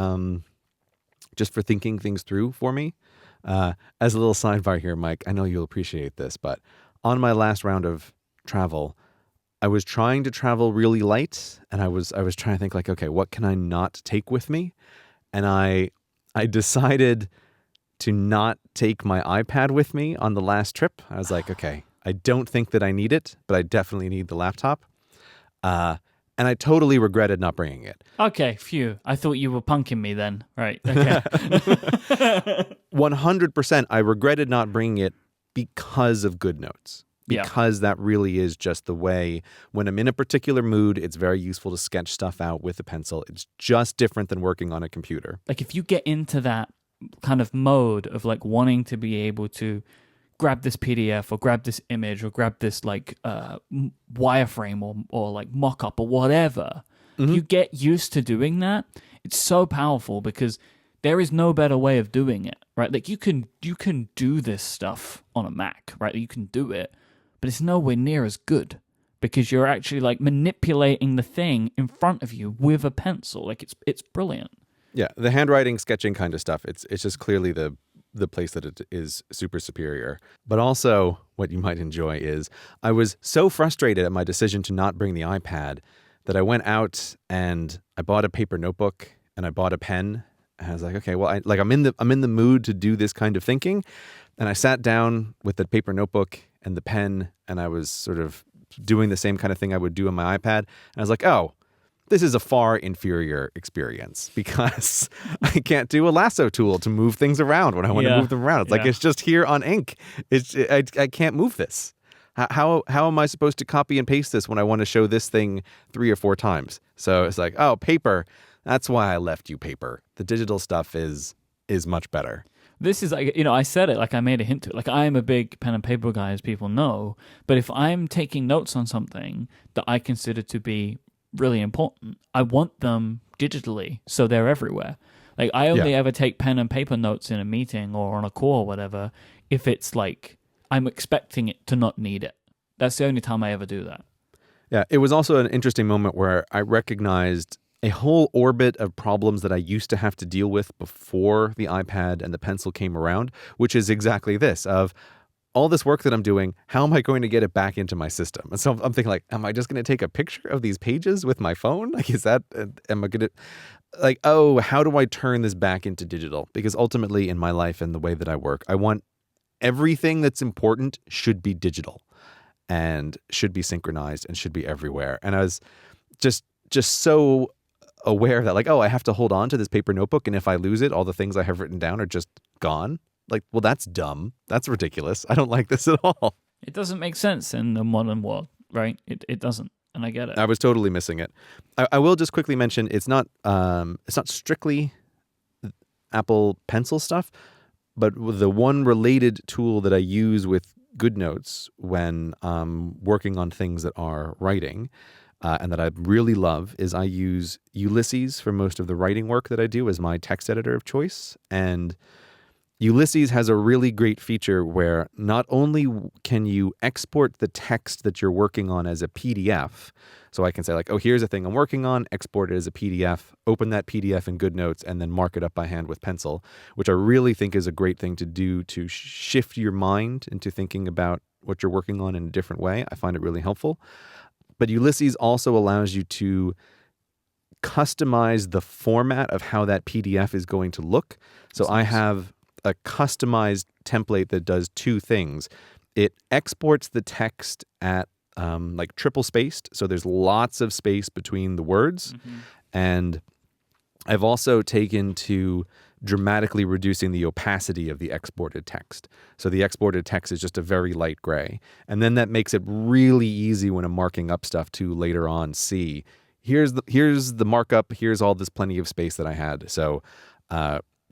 just for thinking things through for me. As a little sidebar here, Myke, I know you'll appreciate this, but on my last round of travel, I was trying to travel really light, and I was trying to think like, okay, what can I not take with me? And I decided to not take my iPad with me on the last trip. I was like, okay, I don't think that I need it, but I definitely need the laptop. And I totally regretted not bringing it. Okay, phew. I thought you were punking me then. Right, okay. 100%, I regretted not bringing it because of GoodNotes. Because that really is just the way, when I'm in a particular mood, it's very useful to sketch stuff out with a pencil. It's just different than working on a computer. Like if you get into that kind of mode of like wanting to be able to grab this PDF or grab this image or grab this like wireframe or like mock-up or whatever, you get used to doing that. It's so powerful because there is no better way of doing it, right? Like you can do this stuff on a Mac, right? You can do it, but it's nowhere near as good because you're actually like manipulating the thing in front of you with a pencil. Like it's brilliant. Yeah, the handwriting, sketching kind of stuff, it's just clearly the place that it is super superior. But also, what you might enjoy is, I was so frustrated at my decision to not bring the iPad that I went out and I bought a paper notebook and I bought a pen. And I was like, okay, well, I'm in the mood to do this kind of thinking. And I sat down with the paper notebook and the pen, and I was sort of doing the same kind of thing I would do on my iPad. And I was like, oh, this is a far inferior experience because I can't do a lasso tool to move things around when I want to move them around. It's like it's just here on ink. I can't move this. How am I supposed to copy and paste this when I want to show this thing 3 or 4 times? So it's like, oh, paper. That's why I left you paper. The digital stuff is much better. This is like, I said it, like I made a hint to it. Like I am a big pen and paper guy, as people know. But if I'm taking notes on something that I consider to be really important, I want them digitally so they're everywhere. Like I only ever take pen and paper notes in a meeting or on a call or whatever if it's like I'm expecting it to not need it. That's the only time I ever do that. Yeah, it was also an interesting moment where I recognized a whole orbit of problems that I used to have to deal with before the iPad and the pencil came around, which is exactly this of all this work that I'm doing, how am I going to get it back into my system? And so I'm thinking like, am I just going to take a picture of these pages with my phone? Like, am I going to, like, oh, how do I turn this back into digital? Because ultimately in my life and the way that I work, I want everything that's important should be digital and should be synchronized and should be everywhere. And I was just so aware that like, oh, I have to hold on to this paper notebook. And if I lose it, all the things I have written down are just gone. Like, well, that's dumb. That's ridiculous. I don't like this at all. It doesn't make sense in the modern world, right? It doesn't, and I get it. I was totally missing it. I will just quickly mention it's not strictly Apple Pencil stuff, but the one related tool that I use with GoodNotes when working on things that are writing and that I really love is I use Ulysses for most of the writing work that I do as my text editor of choice. And Ulysses has a really great feature where not only can you export the text that you're working on as a PDF, so I can say like, oh, here's a thing I'm working on, export it as a PDF, open that PDF in GoodNotes, and then mark it up by hand with pencil, which I really think is a great thing to do to shift your mind into thinking about what you're working on in a different way. I find it really helpful. But Ulysses also allows you to customize the format of how that PDF is going to look. So I have a customized template that does two things. It exports the text at like triple spaced, so there's lots of space between the words. And I've also taken to dramatically reducing the opacity of the exported text. So the exported text is just a very light gray. And then that makes it really easy when I'm marking up stuff to later on see, here's the markup, here's all this plenty of space that I had. So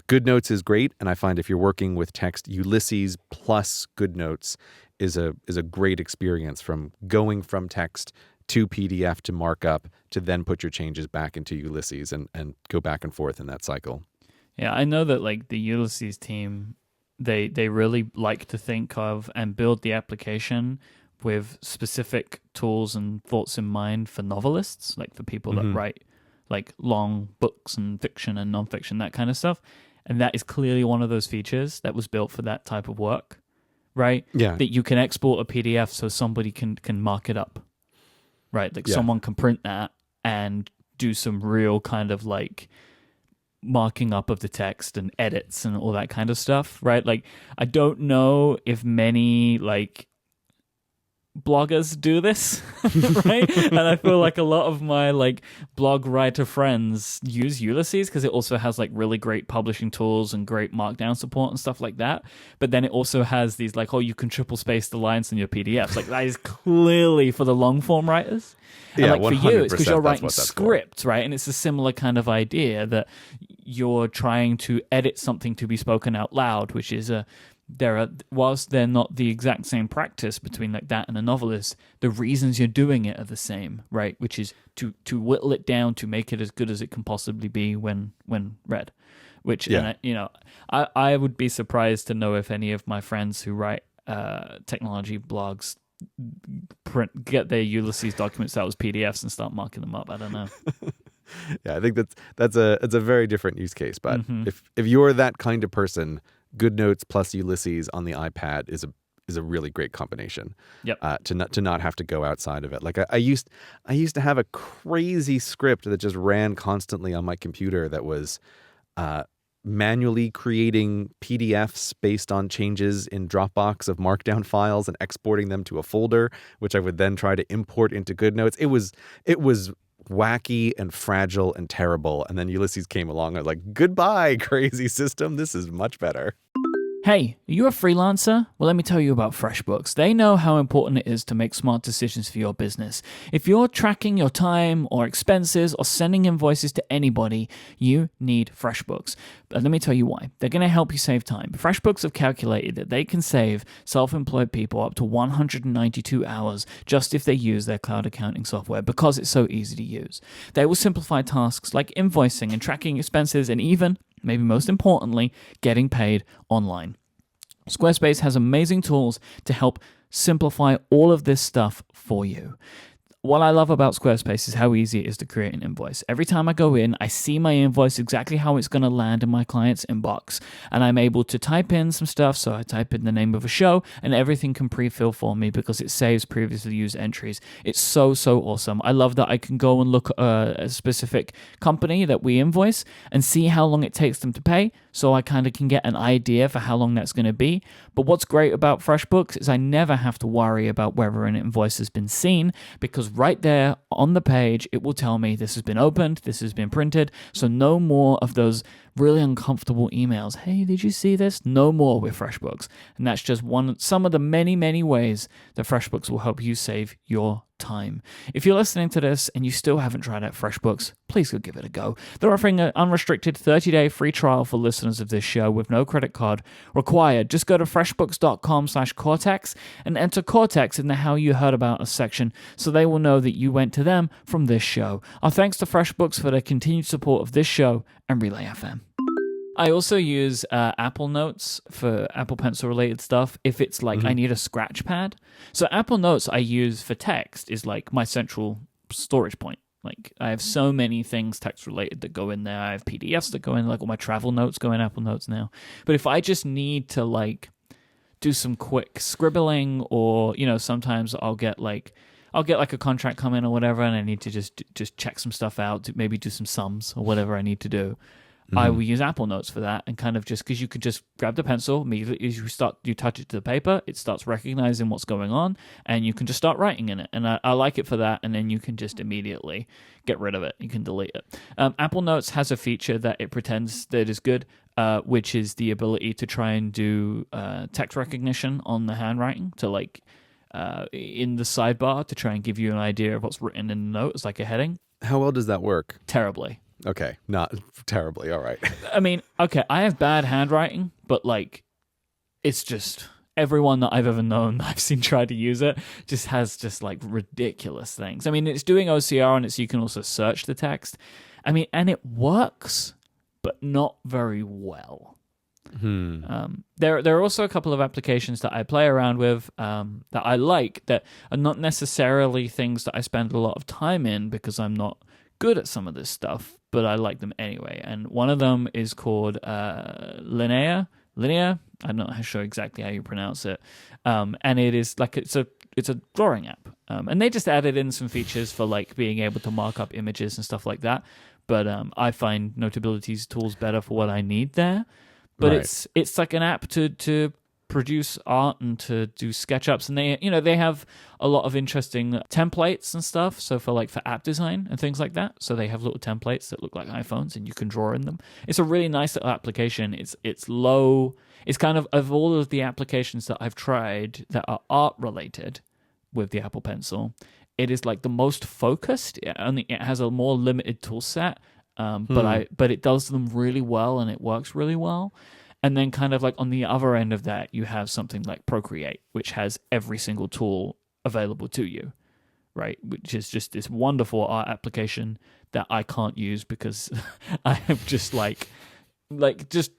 GoodNotes is great, and I find if you're working with text, Ulysses plus GoodNotes is a great experience from going from text to PDF to markup to then put your changes back into Ulysses and go back and forth in that cycle. Yeah, I know that like the Ulysses team, they really like to think of and build the application with specific tools and thoughts in mind for novelists, like for people that write like long books and fiction and nonfiction, that kind of stuff. And that is clearly one of those features that was built for that type of work, right? Yeah. That you can export a PDF so somebody can mark it up, right? Like someone can print that and do some real kind of like marking up of the text and edits and all that kind of stuff, right? Like, I don't know if many like bloggers do this, right? And I feel like a lot of my like blog writer friends use Ulysses because it also has like really great publishing tools and great markdown support and stuff like that. But then it also has these like, oh, you can triple space the lines in your PDFs. Like that is clearly for the long form writers. And Yeah, like for you, it's because you're writing what that's script, right? And it's a similar kind of idea that you're trying to edit something to be spoken out loud, which is whilst they're not the exact same practice between like that and a novelist, the reasons you're doing it are the same, right? Which is to whittle it down to make it as good as it can possibly be when read. Which I would be surprised to know if any of my friends who write technology blogs get their Ulysses documents out as PDFs and start marking them up. I don't know. Yeah, I think that's a very different use case. But if you're that kind of person, GoodNotes plus Ulysses on the iPad is a really great combination. Yep. To not have to go outside of it. Like I used to have a crazy script that just ran constantly on my computer that was manually creating PDFs based on changes in Dropbox of markdown files and exporting them to a folder, which I would then try to import into GoodNotes. It was wacky and fragile and terrible. And then Ulysses came along. I was like, goodbye, crazy system. This is much better. Hey, are you a freelancer? Well, let me tell you about FreshBooks. They know how important it is to make smart decisions for your business. If you're tracking your time or expenses or sending invoices to anybody, you need FreshBooks. But let me tell you why. They're going to help you save time. FreshBooks have calculated that they can save self-employed people up to 192 hours just if they use their cloud accounting software because it's so easy to use. They will simplify tasks like invoicing and tracking expenses and even, maybe most importantly, getting paid online. Squarespace has amazing tools to help simplify all of this stuff for you. What I love about Squarespace is how easy it is to create an invoice. Every time I go in, I see my invoice exactly how it's going to land in my client's inbox. And I'm able to type in some stuff. So I type in the name of a show and everything can pre-fill for me because it saves previously used entries. It's so awesome. I love that I can go and look at a specific company that we invoice and see how long it takes them to pay. So I kind of can get an idea for how long that's going to be. But what's great about FreshBooks is I never have to worry about whether an invoice has been seen because right there on the page, it will tell me this has been opened, this has been printed. So no more of those really uncomfortable emails. Hey, did you see this? No more with FreshBooks. And that's just some of the many ways that FreshBooks will help you save your time. If you're listening to this and you still haven't tried out FreshBooks, please go give it a go. They're offering an unrestricted 30-day free trial for listeners of this show with no credit card required. Just go to freshbooks.com/Cortex and enter Cortex in the How You Heard About Us section so they will know that you went to them from this show. Our thanks to FreshBooks for their continued support of this show and Relay FM. I also use Apple Notes for Apple Pencil related stuff if it's like I need a scratch pad. So Apple Notes I use for text is like my central storage point. Like I have so many things text related that go in there. I have PDFs that go in, like all my travel notes go in Apple Notes now. But if I just need to like do some quick scribbling, or sometimes I'll get like a contract come in or whatever, and I need to just check some stuff out, to maybe do some sums or whatever I need to do. I will use Apple Notes for that, and kind of just because you could just grab the pencil immediately as you touch it to the paper, it starts recognizing what's going on, and you can just start writing in it. And I like it for that, and then you can just immediately get rid of it. You can delete it. Apple Notes has a feature that it pretends that is good, which is the ability to try and do text recognition on the handwriting, to like in the sidebar to try and give you an idea of what's written in the note as like a heading. How well does that work? Terribly. Okay, not terribly. All right. I mean, okay, I have bad handwriting, but like, it's just everyone that I've ever known that I've seen try to use it just has just like ridiculous things. I mean, it's doing OCR on it, so you can also search the text. I mean, and it works, but not very well. There are also a couple of applications that I play around with that I like, that are not necessarily things that I spend a lot of time in because I'm not good at some of this stuff, but I like them anyway. And one of them is called Linear. I'm not sure exactly how you pronounce it. And it is like it's a drawing app. And they just added in some features for like being able to mark up images and stuff like that. But I find Notability's tools better for what I need there. But Right. it's like an app to produce art and to do SketchUps, and they have a lot of interesting templates and stuff. So for app design and things like that, so they have little templates that look like iPhones, and you can draw in them. It's a really nice little application. It's low. It's kind of all of the applications that I've tried that are art related with the Apple Pencil, it is like the most focused. It has a more limited tool set, but it does them really well, and it works really well. And then kind of like on the other end of that, you have something like Procreate, which has every single tool available to you, right? Which is just this wonderful art application that I can't use because I am just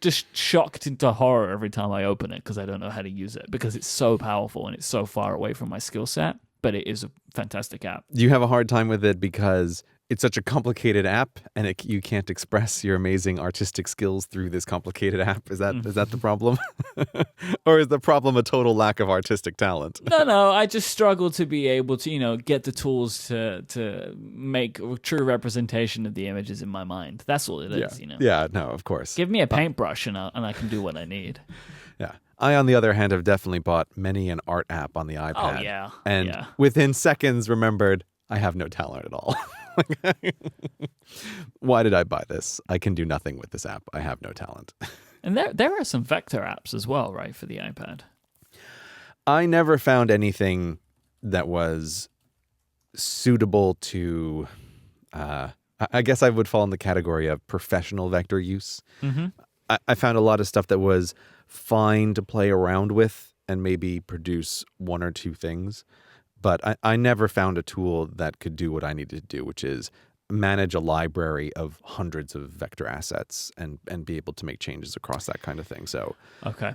just shocked into horror every time I open it because I don't know how to use it, because it's so powerful and it's so far away from my skill set. But it is a fantastic app. You have a hard time with it because it's such a complicated app, and you can't express your amazing artistic skills through this complicated app. Is that the problem? Or is the problem a total lack of artistic talent? No, I just struggle to be able to, get the tools to make a true representation of the images in my mind. That's all it is, Yeah, no, of course. Give me a paintbrush and I can do what I need. Yeah. I, on the other hand, have definitely bought many an art app on the iPad. Oh, yeah. And within seconds remembered, I have no talent at all. Why did I buy this? I can do nothing with this app. I have no talent. And there are some vector apps as well, right, for the iPad? I never found anything that was suitable to, I guess I would fall in the category of professional vector use. Mm-hmm. I found a lot of stuff that was fine to play around with and maybe produce one or two things. But I never found a tool that could do what I needed to do, which is manage a library of hundreds of vector assets and be able to make changes across that kind of thing. So okay,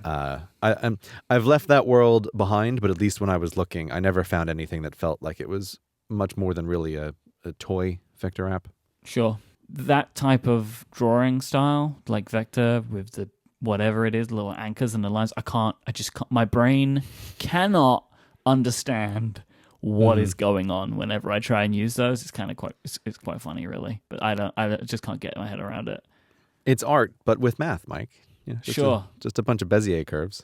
I've left that world behind, but at least when I was looking, I never found anything that felt like it was much more than really a toy vector app. Sure. That type of drawing style, like vector with the whatever it is, little anchors and the lines, I just can't, my brain cannot understand what is going on whenever I try and use those. It's kind of it's quite funny, really. But I just can't get my head around it. It's art, but with math, Myke. Sure. Just a bunch of Bezier curves.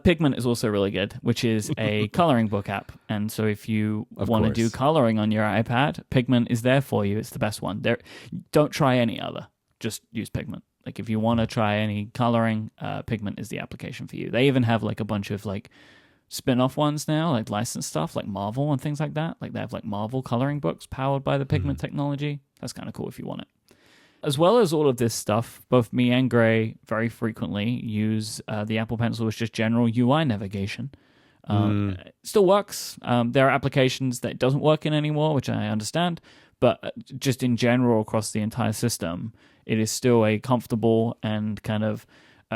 Pigment is also really good, which is a coloring book app. And so if you want to do coloring on your iPad, Pigment is there for you. It's the best one. Don't try any other. Just use Pigment. Like if you want to try any coloring, Pigment is the application for you. They even have like a bunch of like spin-off ones now, like licensed stuff like Marvel and things like that. Like they have like Marvel coloring books powered by the Pigment technology. That's kind of cool if you want it. As well as all of this stuff, both me and Gray very frequently use the Apple Pencil as just general UI navigation. It still works. There are applications that it doesn't work in anymore, which I understand, but just in general across the entire system, it is still a comfortable and kind of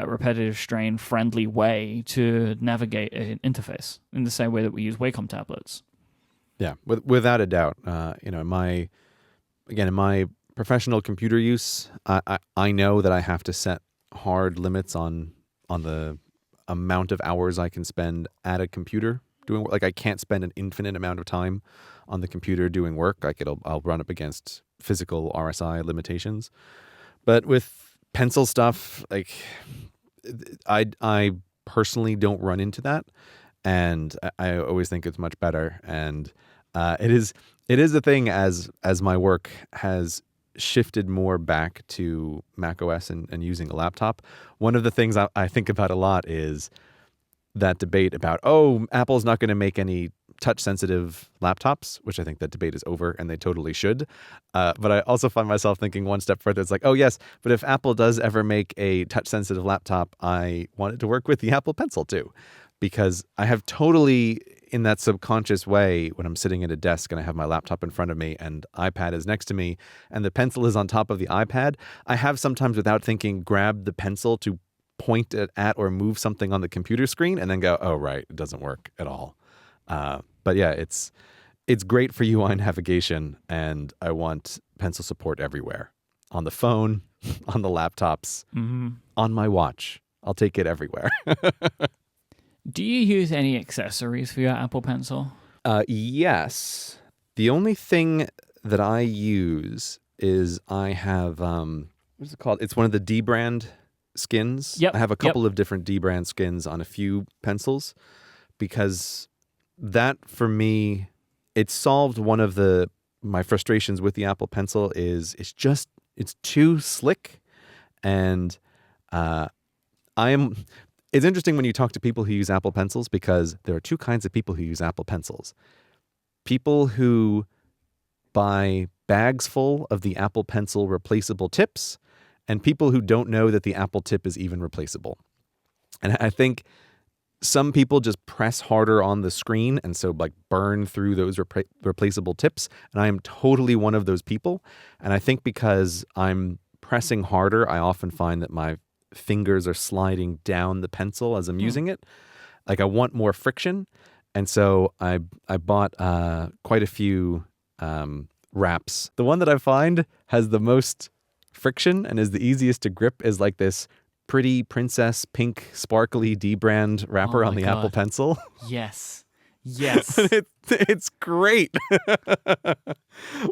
repetitive strain friendly way to navigate an interface in the same way that we use Wacom tablets. Yeah, without a doubt. In my professional computer use, I know that I have to set hard limits on the amount of hours I can spend at a computer doing work. Like I can't spend an infinite amount of time on the computer doing work. Like I'll run up against physical RSI limitations. But with pencil stuff, like I personally don't run into that, and I always think it's much better. And it is a thing as my work has shifted more back to Mac OS and using a laptop. One of the things I think about a lot is that debate about, Apple's not going to make any touch-sensitive laptops, which I think that debate is over, and they totally should. But I also find myself thinking one step further. It's like, oh, yes, but if Apple does ever make a touch-sensitive laptop, I want it to work with the Apple Pencil, too. Because I have totally, in that subconscious way, when I'm sitting at a desk and I have my laptop in front of me and iPad is next to me and the pencil is on top of the iPad, I have sometimes, without thinking, grabbed the pencil to point it at or move something on the computer screen and then go, oh, right, it doesn't work at all. But yeah, it's great for UI navigation, and I want pencil support everywhere. On the phone, on the laptops, on my watch. I'll take it everywhere. Do you use any accessories for your Apple Pencil? Yes. The only thing that I use is I have, what is it called? It's one of the D brand skins. Yep. I have a couple of different D brand skins on a few pencils, because that, for me, it solved one of my frustrations with the Apple Pencil. It's too slick, and it's interesting when you talk to people who use Apple Pencils, because there are two kinds of people who use Apple Pencils. People who buy bags full of the Apple Pencil replaceable tips, and people who don't know that the Apple tip is even replaceable. And I think some people just press harder on the screen and so like burn through those replaceable tips. And I am totally one of those people. And I think because I'm pressing harder, I often find that my fingers are sliding down the pencil as I'm using it. Like I want more friction. And so I bought quite a few wraps. The one that I find has the most friction and is the easiest to grip is like this pretty princess pink sparkly D brand wrapper on the God. Apple Pencil. Yes. Yes. It's great.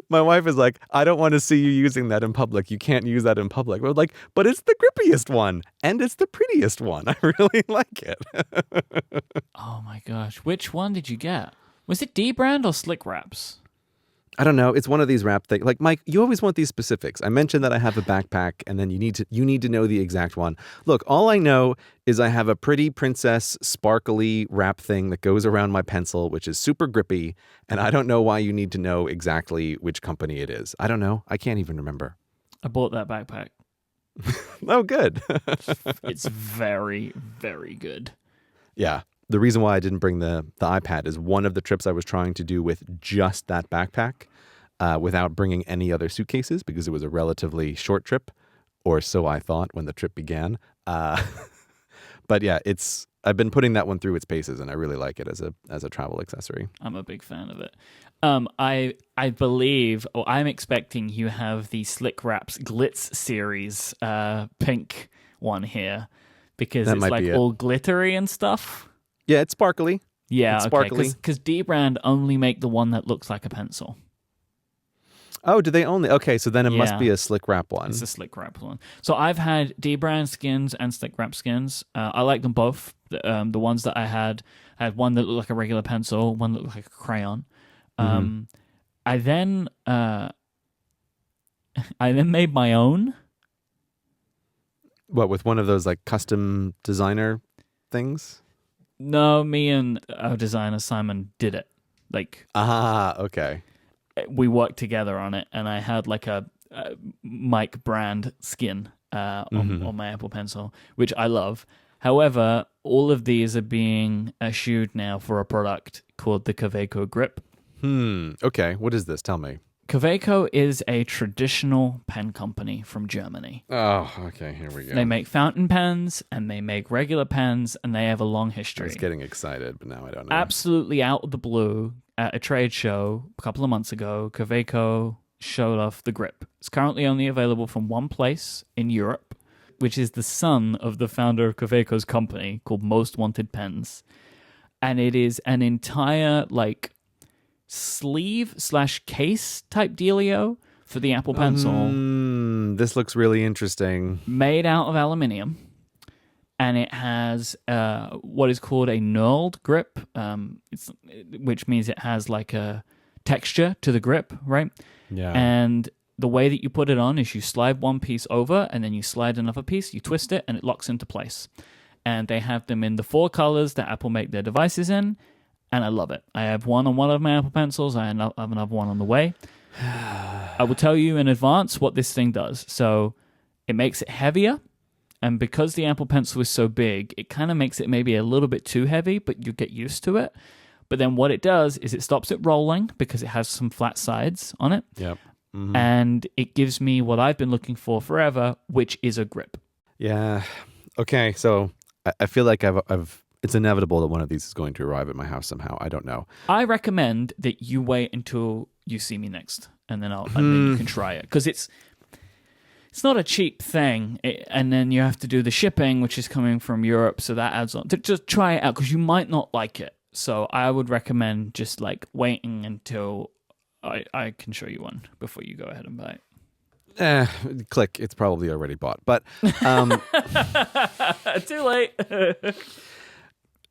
My wife is like, I don't want to see you using that in public. You can't use that in public. We're like, but it's the grippiest one and it's the prettiest one. I really like it. Oh my gosh. Which one did you get? Was it D brand or Slick Wraps? I don't know. It's one of these wrap things. Like, Myke, you always want these specifics. I mentioned that I have a backpack, and then you need to know the exact one. Look, all I know is I have a pretty princess sparkly wrap thing that goes around my pencil, which is super grippy, and I don't know why you need to know exactly which company it is. I don't know. I can't even remember. I bought that backpack. Oh, good. It's very, very good. Yeah. The reason why I didn't bring the iPad is one of the trips I was trying to do with just that backpack without bringing any other suitcases, because it was a relatively short trip, or so I thought when the trip began. But yeah, I've been putting that one through its paces, and I really like it as a travel accessory. I'm a big fan of it. I believe, or I'm expecting you have the Slick Wraps Glitz series pink one here, because That it's might like be all glittery and stuff. Yeah, it's sparkly. Yeah, it's okay. sparkly. Because D brand only make the one that looks like a pencil. Oh, do they only? Okay, so then it must Yeah. be a Slick Wrap one. It's a Slick Wrap one. So I've had D brand skins and Slick Wrap skins. I like them both. The ones that I had one that looked like a regular pencil, one that looked like a crayon. I then made my own. What, with one of those like custom designer things? No, me and our designer Simon did it. Like, Okay. we worked together on it, and I had like a Myke brand skin on my Apple Pencil, which I love. However, all of these are being eschewed now for a product called the Kaweco Grip. Okay. What is this? Tell me. Kaweco is a traditional pen company from Germany. Oh, okay. Here we go. They make fountain pens and they make regular pens, and they have a long I history. was getting excited, but now I don't know. Absolutely out of the blue, at a trade show a couple of months ago, Kaweco showed off the grip. It's currently only available from one place in Europe, which is the son of the founder of Kaweco's company called Most Wanted Pens. And it is an entire, like, sleeve/case type dealio for the Apple Pencil. This looks really interesting. Made out of aluminium. And it has what is called a knurled grip, which means it has like a texture to the grip, right? Yeah. And the way that you put it on is you slide one piece over and then you slide another piece, you twist it, and it locks into place. And they have them in the 4 colors that Apple make their devices in, and I love it. I have one on one of my Apple Pencils. I have another one on the way. I will tell you in advance what this thing does. So it makes it heavier, and because the Apple Pencil is so big, it kind of makes it maybe a little bit too heavy, but you get used to it. But then what it does is it stops it rolling because it has some flat sides on it. Yep. And it gives me what I've been looking for forever, which is a grip. Yeah. Okay. So I feel like it's inevitable that one of these is going to arrive at my house somehow. I don't know. I recommend that you wait until you see me next, and then then you can try it, because it's not a cheap thing, and then you have to do the shipping, which is coming from Europe, so that adds on. Just try it out, because you might not like it. So I would recommend just like waiting until I can show you one before you go ahead and buy it. Click. It's probably already bought. But Too late.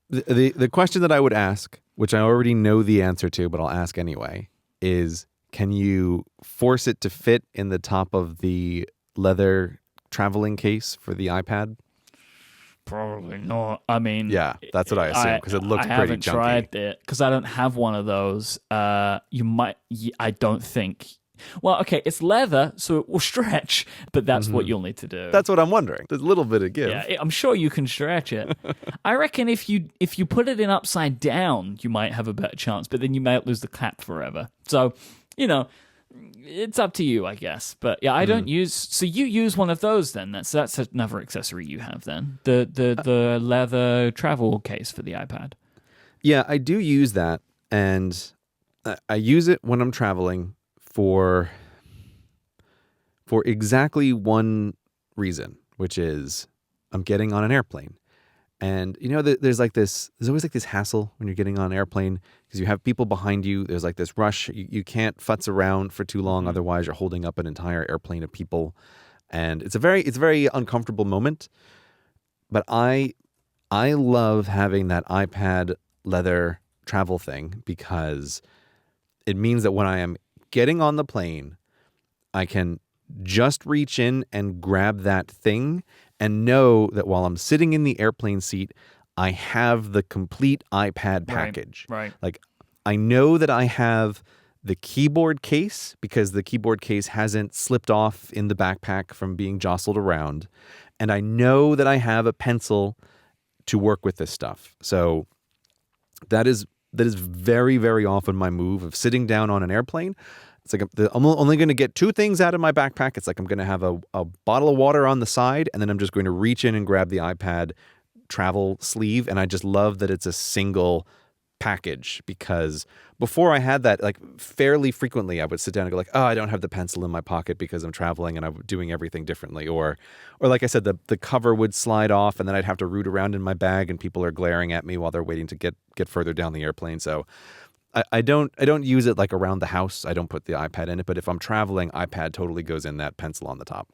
the question that I would ask, which I already know the answer to, but I'll ask anyway, is can you force it to fit in the top of the leather traveling case for the iPad? Probably not. I mean, yeah, that's what I assume, because it looks pretty junky. I haven't tried it because I don't have one of those. You might. I don't think. Well, okay, it's leather, so it will stretch, but that's what you'll need to do. That's what I'm wondering. There's a little bit of give. Yeah, I'm sure you can stretch it. I reckon if you put it in upside down, you might have a better chance, but then you might lose the cap forever. So, it's up to you, I guess. But yeah, I don't use. So you use one of those then? That's another accessory you have then. The leather travel case for the iPad. Yeah, I do use that, and I use it when I'm traveling for exactly one reason, which is I'm getting on an airplane. And there's always like this hassle when you're getting on an airplane, because you have people behind you. There's like this rush. You can't futz around for too long, otherwise you're holding up an entire airplane of people, and it's a very uncomfortable moment. But I love having that iPad leather travel thing, because it means that when I am getting on the plane, I can just reach in and grab that thing and know that while I'm sitting in the airplane seat, I have the complete iPad package. Right. Like, I know that I have the keyboard case, because the keyboard case hasn't slipped off in the backpack from being jostled around. And I know that I have a pencil to work with this stuff. So that is very, very often my move of sitting down on an airplane. It's like I'm only going to get 2 things out of my backpack. It's like I'm going to have a bottle of water on the side, and then I'm just going to reach in and grab the iPad travel sleeve. And I just love that it's a single package, because before I had that, like, fairly frequently I would sit down and go like, oh, I don't have the pencil in my pocket because I'm traveling and I'm doing everything differently. Or like I said, the cover would slide off, and then I'd have to root around in my bag, and people are glaring at me while they're waiting to get further down the airplane. So I don't use it like around the house. I don't put the iPad in it, but if I'm traveling, iPad totally goes in that pencil on the top.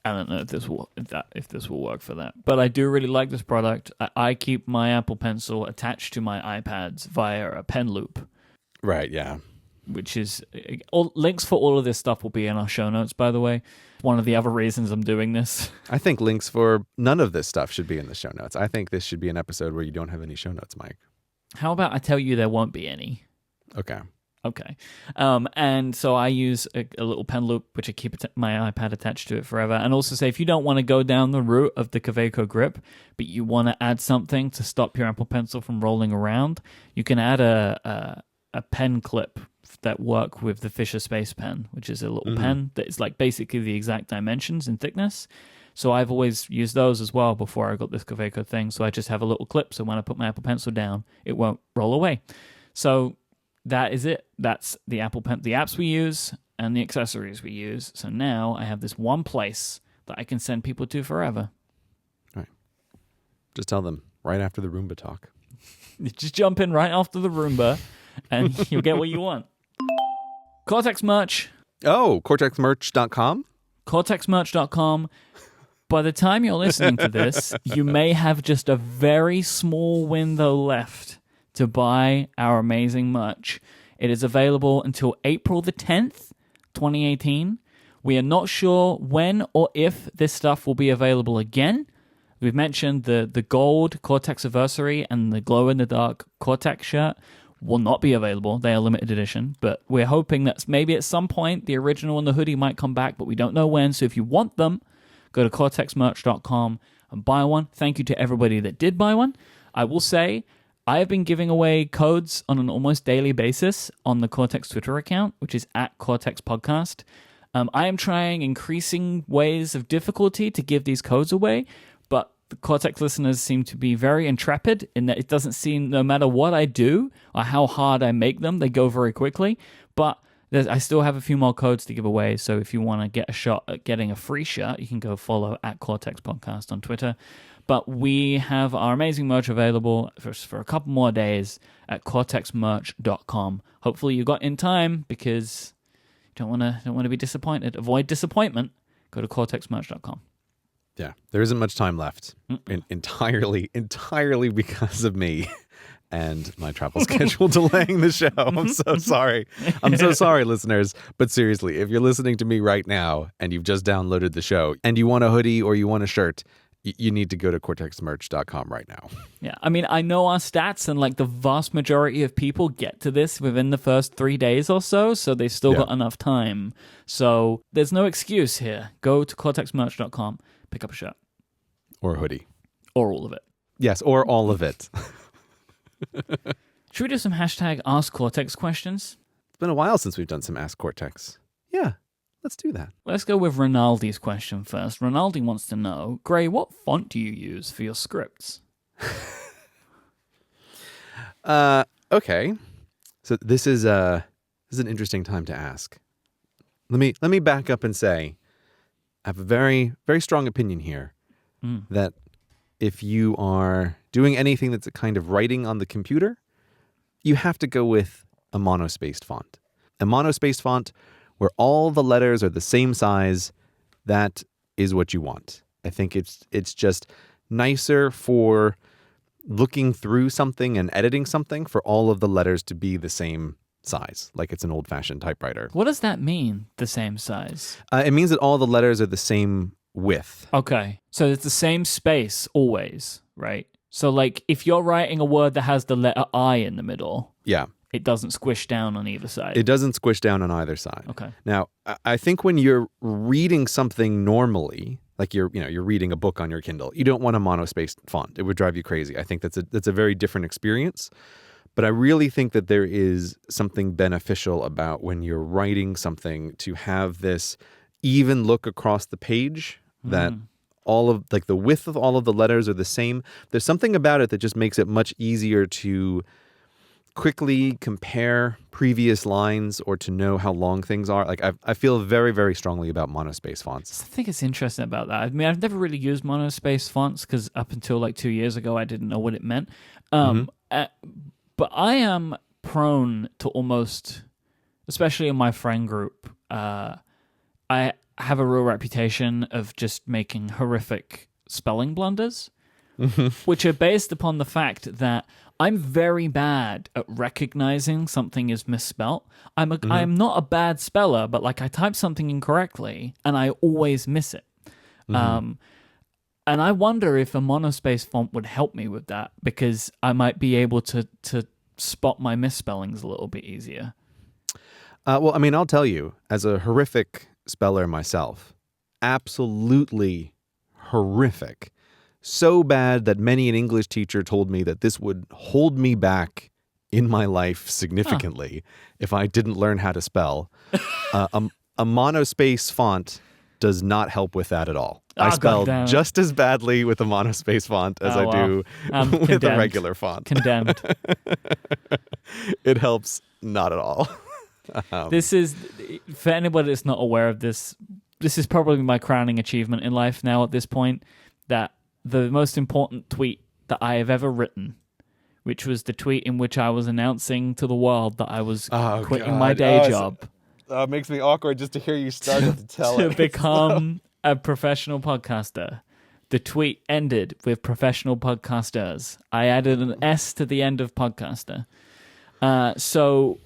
I don't know if this will work for that, but I do really like this product. I keep my Apple Pencil attached to my iPads via a pen loop. Right. Yeah. Which is links for all of this stuff will be in our show notes, by the way. One of the other reasons I'm doing this. I think links for none of this stuff should be in the show notes. I think this should be an episode where you don't have any show notes, Myke. How about I tell you there won't be any? Okay. And so I use a little pen loop, which I keep my iPad attached to it forever. And also say, if you don't want to go down the route of the Kaweco grip, but you want to add something to stop your Apple Pencil from rolling around, you can add a a pen clip that work with the Fisher Space Pen, which is a little pen that is like basically the exact dimensions and thickness. So I've always used those as well before I got this Kaweco thing. So I just have a little clip, so when I put my Apple Pencil down, it won't roll away. So that is it. That's the the apps we use and the accessories we use. So now I have this one place that I can send people to forever. All right. Just tell them right after the Roomba talk. Just jump in right after the Roomba and you'll get what you want. Cortex merch. Oh, cortexmerch.com? Cortexmerch.com. By the time you're listening to this, you may have just a very small window left to buy our amazing merch. It is available until April the 10th, 2018. We are not sure when or if this stuff will be available again. We've mentioned the gold Cortex Anniversary and the glow-in-the-dark Cortex shirt will not be available. They are limited edition, but we're hoping that maybe at some point the original and the hoodie might come back, but we don't know when. So if you want them, go to cortexmerch.com and buy one. Thank you to everybody that did buy one. I will say I have been giving away codes on an almost daily basis on the Cortex Twitter account, which is at Cortex Podcast. I am trying increasing ways of difficulty to give these codes away, but the Cortex listeners seem to be very intrepid in that it doesn't seem, no matter what I do or how hard I make them, they go very quickly. But I still have a few more codes to give away, so if you want to get a shot at getting a free shirt, you can go follow at Cortex Podcast on Twitter. But we have our amazing merch available for a couple more days at cortexmerch.com. Hopefully you got in time because you don't want to be disappointed. Avoid disappointment. Go to cortexmerch.com. Yeah, there isn't much time left. Entirely because of me and my travel schedule delaying the show. I'm so sorry. I'm so sorry, listeners. But seriously, if you're listening to me right now and you've just downloaded the show and you want a hoodie or you want a shirt, you need to go to cortexmerch.com right now. Yeah, I mean, I know our stats, and like the vast majority of people get to this within the first 3 days or so they've still got enough time. So there's no excuse here. Go to cortexmerch.com, pick up a shirt. Or a hoodie. Or all of it. Yes, or all of it. Should we do some hashtag Ask Cortex questions? It's been a while since we've done some Ask Cortex. Yeah, let's do that. Let's go with Rinaldi's question first. Rinaldi wants to know, Gray, what font do you use for your scripts? Okay. So this is an interesting time to ask. Let me back up and say I have a very, very strong opinion here that if you are doing anything that's a kind of writing on the computer, you have to go with a monospaced font. A monospaced font where all the letters are the same size, that is what you want. I think it's just nicer for looking through something and editing something for all of the letters to be the same size, like it's an old-fashioned typewriter. What does that mean, the same size? It means that all the letters are the same width. Okay. So it's the same space always, right? So like if you're writing a word that has the letter I in the middle, Yeah. it doesn't squish down on either side. It doesn't squish down on either side. Okay. Now, I think when you're reading something normally, like you're reading a book on your Kindle, you don't want a monospaced font. It would drive you crazy. I think that's a very different experience. But I really think that there is something beneficial about when you're writing something to have this even look across the page, that all of like the width of all of the letters are the same. There's something about it that just makes it much easier to quickly compare previous lines or to know how long things are. Like I feel very, very strongly about monospace fonts. I think it's interesting about that. I mean, I've never really used monospace fonts because up until like 2 years ago, I didn't know what it meant. But I am prone to almost, especially in my friend group, I have a real reputation of just making horrific spelling blunders, which are based upon the fact that I'm very bad at recognizing something is misspelt. I'm not a bad speller, but like I type something incorrectly and I always miss it. And I wonder if a monospace font would help me with that, because I might be able to spot my misspellings a little bit easier. Well, I mean, I'll tell you, as a horrific speller myself, absolutely horrific. So bad that many an English teacher told me that this would hold me back in my life significantly if I didn't learn how to spell. A monospace font does not help with that at all. I spell goddamn it. just as badly with a monospace font as I do I'm with condemned. a regular font. Condemned. It helps not at all. This is, for anybody that's not aware of this, this is probably my crowning achievement in life now at this point, that the most important tweet that I have ever written, which was the tweet in which I was announcing to the world that I was quitting my day job. It makes me awkward just to hear you start to tell to it. become a professional podcaster. The tweet ended with professional podcasters. I added an S to the end of podcaster. So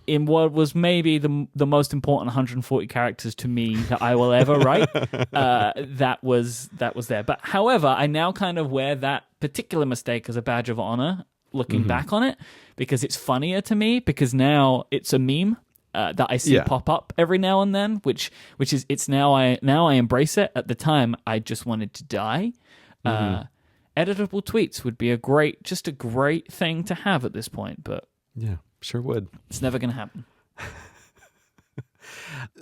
in what was maybe the most important 140 characters to me that I will ever write, that was there. But however, I now kind of wear that particular mistake as a badge of honor, looking back on it, because it's funnier to me, because now it's a meme. That I see pop up every now and then, which is it's now I embrace it. At the time, I just wanted to die. Editable tweets would be a great thing to have at this point, but Yeah, sure would. it's never going to happen.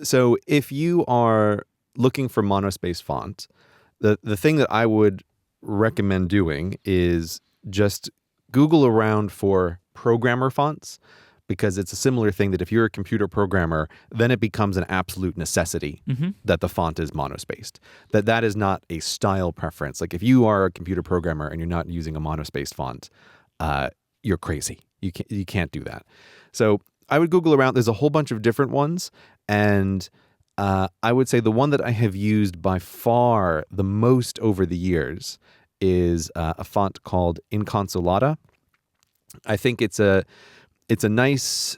So if you are looking for monospace font, the thing that I would recommend doing is just Google around for programmer fonts, because it's a similar thing that if you're a computer programmer, then it becomes an absolute necessity that the font is monospaced. That is not a style preference. Like if you are a computer programmer and you're not using a monospaced font, you're crazy. You can't do that. So I would Google around. There's a whole bunch of different ones, and I would say the one that I have used by far the most over the years is a font called Inconsolata. I think it's a nice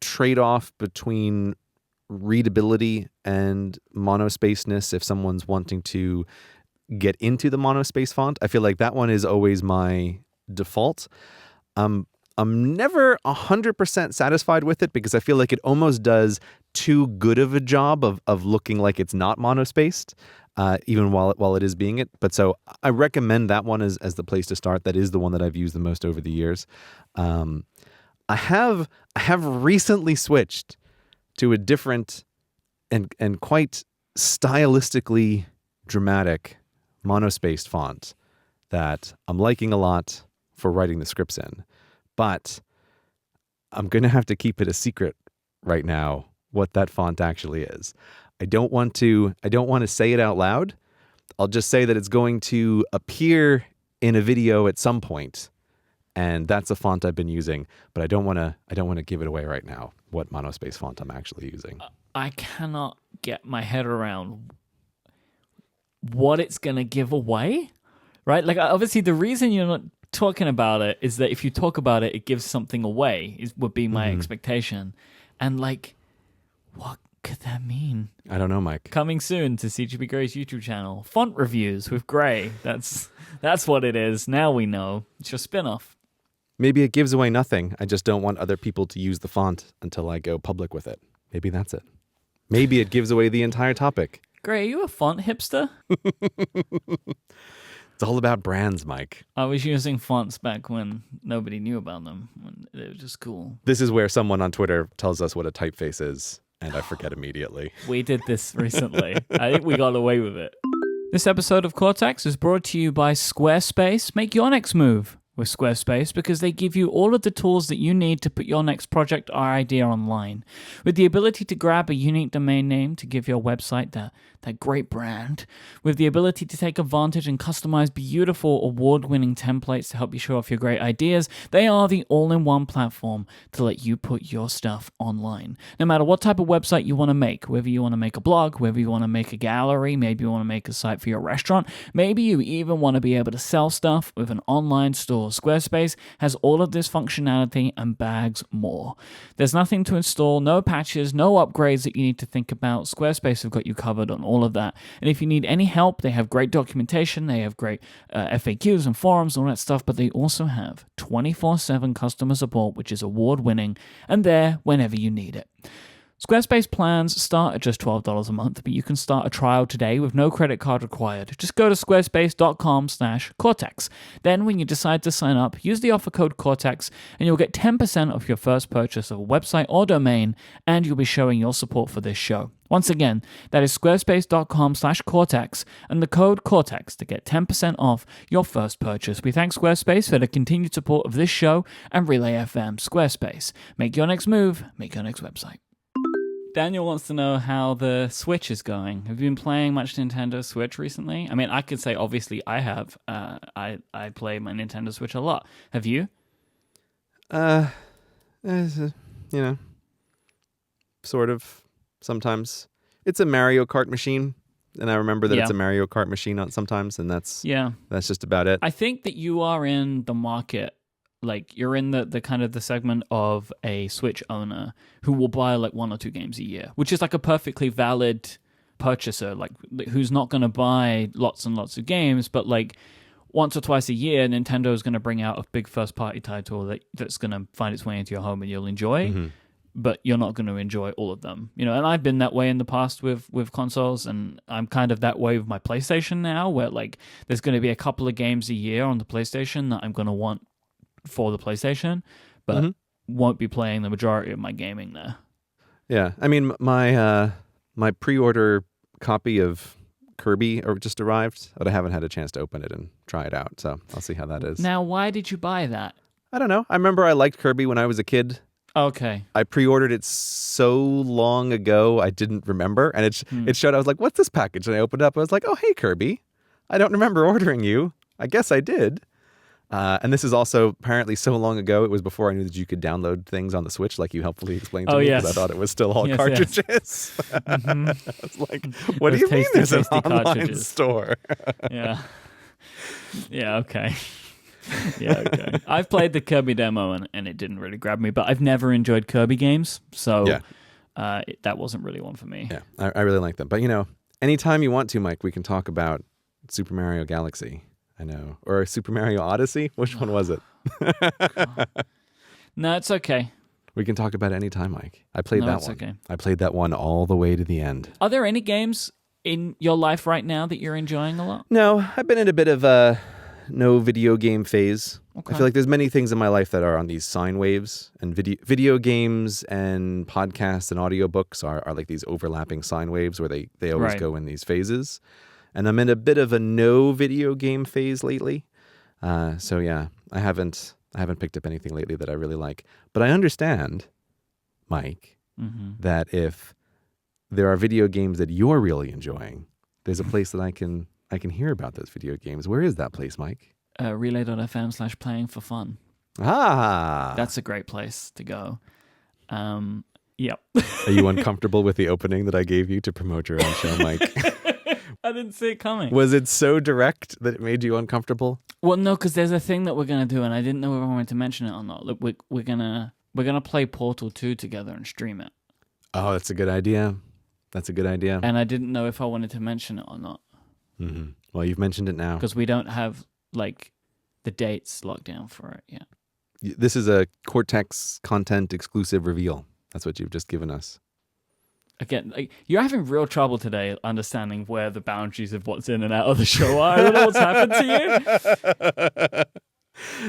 trade-off between readability and monospacedness if someone's wanting to get into the monospace font. I feel like that one is always my default. I'm never 100% satisfied with it because I feel like it almost does too good of a job of looking like it's not monospaced, even while it is being it. But so I recommend that one as the place to start. That is the one that I've used the most over the years. I have recently switched to a different and quite stylistically dramatic monospaced font that I'm liking a lot for writing the scripts in. But I'm going to have to keep it a secret right now what that font actually is. I don't want to say it out loud. I'll just say that it's going to appear in a video at some point. And that's a font I've been using, but I don't want to give it away right now, what monospace font I'm actually using. I cannot get my head around what it's going to give away, right? Like, obviously, the reason you're not talking about it is that if you talk about it, it gives something away, would be my expectation. And, like, what could that mean? I don't know, Myke. Coming soon to CGP Gray's YouTube channel. Font reviews with Gray. That's what it is. Now we know. It's your spin-off. Maybe it gives away nothing. I just don't want other people to use the font until I go public with it. Maybe that's it. Maybe it gives away the entire topic. Gray, are you a font hipster? It's all about brands, Myke. I was using fonts back when nobody knew about them. When they were just cool. This is where someone on Twitter tells us what a typeface is, and I forget immediately. We did this recently. I think we got away with it. This episode of Cortex is brought to you by Squarespace. Make your next move with Squarespace because they give you all of the tools that you need to put your next project or idea online. With the ability to grab a unique domain name to give your website that great brand, with the ability to take advantage and customize beautiful award-winning templates to help you show off your great ideas, they are the all-in-one platform to let you put your stuff online. No matter what type of website you want to make, whether you want to make a blog, whether you want to make a gallery, maybe you want to make a site for your restaurant, maybe you even want to be able to sell stuff with an online store. Squarespace has all of this functionality and bags more. There's nothing to install, no patches, no upgrades that you need to think about. Squarespace have got you covered on all of that. And if you need any help, they have great documentation, they have great FAQs and forums and all that stuff, but they also have 24/7 customer support, which is award-winning and there whenever you need it. Squarespace plans start at just $12 a month, but you can start a trial today with no credit card required. Just go to squarespace.com/Cortex. Then when you decide to sign up, use the offer code Cortex and you'll get 10% off your first purchase of a website or domain, and you'll be showing your support for this show. Once again, that is squarespace.com/Cortex and the code Cortex to get 10% off your first purchase. We thank Squarespace for the continued support of this show and Relay FM. Squarespace. Make your next move, make your next website. Daniel wants to know how the Switch is going. Have you been playing much Nintendo Switch recently? I mean, I could say obviously I have. I play my Nintendo Switch a lot. Have you? You know, sort of. Sometimes it's a Mario Kart machine, and I remember that it's a Mario Kart machine sometimes, and that's just about it. I think that you are in the market. Like, you're in the kind of the segment of a Switch owner who will buy like 1 or 2 games a year, which is like a perfectly valid purchaser, like who's not going to buy lots and lots of games, but like once or twice a year, Nintendo is going to bring out a big first-party title that's going to find its way into your home and you'll enjoy, but you're not going to enjoy all of them. You know, and I've been that way in the past with consoles, and I'm kind of that way with my PlayStation now, where like there's going to be a couple of games a year on the PlayStation that I'm going to want for the PlayStation, but won't be playing the majority of my gaming there. Yeah, I mean, my pre-order copy of Kirby just arrived, but I haven't had a chance to open it and try it out, so I'll see how that is. Now, why did you buy that? I don't know. I remember I liked Kirby when I was a kid. Okay. I pre-ordered it so long ago, I didn't remember, and it showed. I was like, "What's this package?" And I opened up. I was like, "Oh, hey, Kirby! I don't remember ordering you. I guess I did." And this is also apparently so long ago. It was before I knew that you could download things on the Switch, like you helpfully explained to me, because I thought it was still all cartridges. I was like, "What do you mean there's an online store?" Yeah. Yeah. Okay. Yeah. Okay. I've played the Kirby demo and it didn't really grab me, but I've never enjoyed Kirby games, so that wasn't really one for me. Yeah, I really like them. But you know, anytime you want to, Myke, we can talk about Super Mario Galaxy. I know. Or Super Mario Odyssey? Which one was it? No, it's okay. We can talk about it anytime, Myke. I played that one. Okay. I played that one all the way to the end. Are there any games in your life right now that you're enjoying a lot? No, I've been in a bit of a no video game phase. Okay. I feel like there's many things in my life that are on these sine waves, and video games and podcasts and audiobooks are like these overlapping sine waves where they always go in these phases. And I'm in a bit of a no video game phase lately. So yeah, I haven't picked up anything lately that I really like. But I understand, Myke, that if there are video games that you're really enjoying, there's a place that I can hear about those video games. Where is that place, Myke? Relay.fm/playing for fun. Ah, that's a great place to go. Yep. Are you uncomfortable with the opening that I gave you to promote your own show, Myke? I didn't see it coming. Was it so direct that it made you uncomfortable? Well, no, because there's a thing that we're gonna do, and I didn't know if I wanted to mention it or not. Look, we're gonna play Portal 2 together and stream it. Oh, that's a good idea. That's a good idea. And I didn't know if I wanted to mention it or not. Mm-hmm. Well, you've mentioned it now. Because we don't have like the dates locked down for it yet. This is a Cortex content exclusive reveal. That's what you've just given us. Again, like, you're having real trouble today understanding where the boundaries of what's in and out of the show are. I don't know what's happened to you.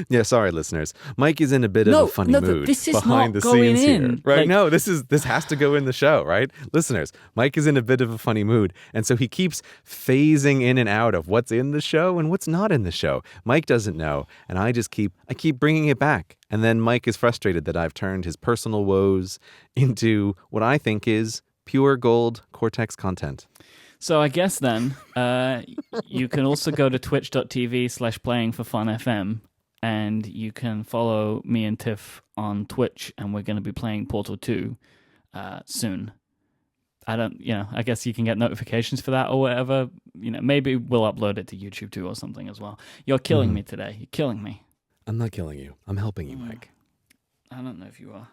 Yeah, sorry, listeners. Myke is in a bit of a funny mood this is behind not the going scenes in. here. Right? Like, no, this has to go in the show, right? Listeners, Myke is in a bit of a funny mood, and so he keeps phasing in and out of what's in the show and what's not in the show. Myke doesn't know, and I keep bringing it back. And then Myke is frustrated that I've turned his personal woes into what I think is pure gold Cortex content. So I guess then you can also go to twitch.tv/playingforfunfm and you can follow me and Tiff on Twitch, and we're going to be playing Portal 2 soon. I guess you can get notifications for that or whatever. You know, maybe we'll upload it to YouTube too or something as well. You're killing me today. You're killing me. I'm not killing you. I'm helping you, Myke. I don't know if you are.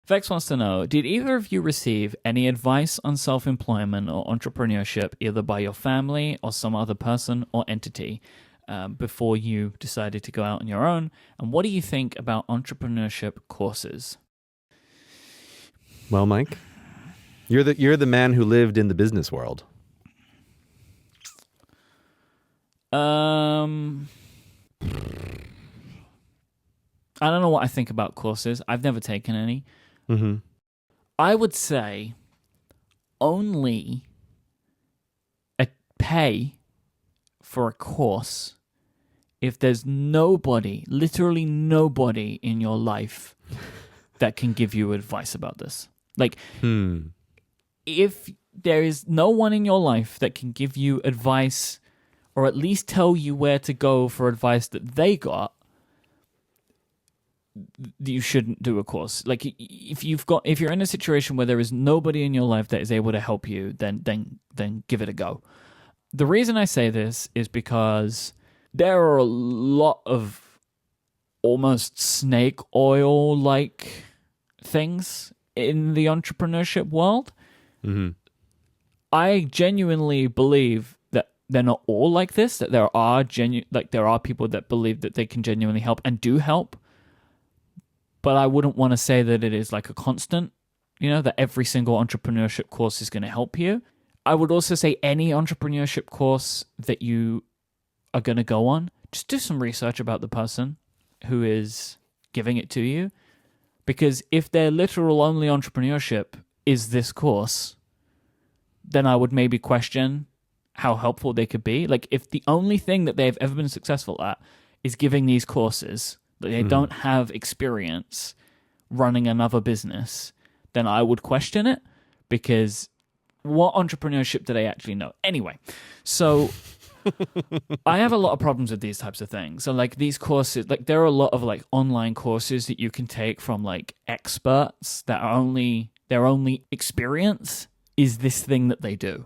Vex wants to know, did either of you receive any advice on self-employment or entrepreneurship either by your family or some other person or entity before you decided to go out on your own? And what do you think about entrepreneurship courses? Well, Myke, You're the man who lived in the business world. I don't know what I think about courses. I've never taken any. Mm-hmm. I would say only pay for a course if there's nobody, literally nobody in your life that can give you advice about this. Like, if there is no one in your life that can give you advice or at least tell you where to go for advice that they got, you shouldn't do a course. Like, if you're in a situation where there is nobody in your life that is able to help you, then give it a go. The reason I say this is because there are a lot of almost snake oil like things in the entrepreneurship world. Mm-hmm. I genuinely believe that they're not all like this, that there are people that believe that they can genuinely help and do help. But I wouldn't want to say that it is like a constant, that every single entrepreneurship course is going to help you. I would also say any entrepreneurship course that you are going to go on, just do some research about the person who is giving it to you. Because if their literal only entrepreneurship is this course, then I would maybe question how helpful they could be. Like, if the only thing that they've ever been successful at is giving these courses, that they don't have experience running another business, then I would question it, because what entrepreneurship do they actually know? Anyway, so I have a lot of problems with these types of things. So like these courses, like there are a lot of like online courses that you can take from like experts that are their only experience is this thing that they do.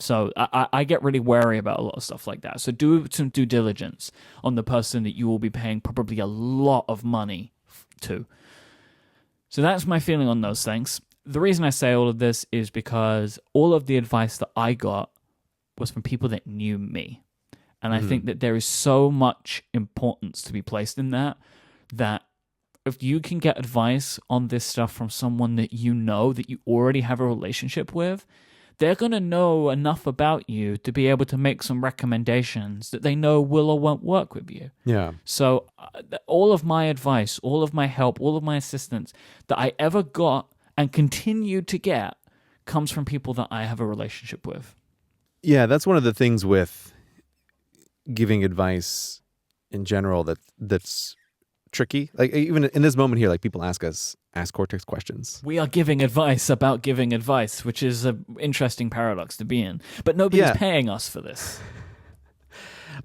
So I get really wary about a lot of stuff like that. So do some due diligence on the person that you will be paying probably a lot of money to. So that's my feeling on those things. The reason I say all of this is because all of the advice that I got was from people that knew me. And I think that there is so much importance to be placed in that if you can get advice on this stuff from someone that you know, that you already have a relationship with, they're going to know enough about you to be able to make some recommendations that they know will or won't work with you. Yeah. So all of my advice, all of my help, all of my assistance that I ever got and continue to get comes from people that I have a relationship with. Yeah, that's one of the things with giving advice in general that's tricky. Like even in this moment here, like people ask Cortex questions. We are giving advice about giving advice, which is an interesting paradox to be in. But nobody's paying us for this.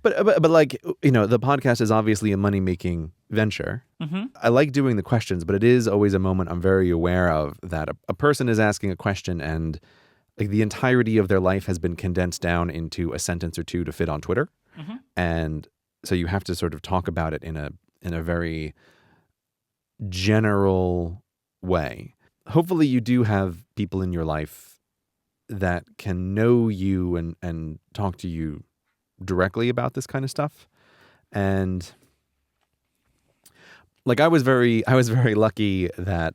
But like, the podcast is obviously a money-making venture. Mm-hmm. I like doing the questions, but it is always a moment I'm very aware of that a person is asking a question and like the entirety of their life has been condensed down into a sentence or two to fit on Twitter. Mm-hmm. And so you have to sort of talk about it in a very general way. Hopefully you do have people in your life that can know you and talk to you directly about this kind of stuff. And like I was very lucky that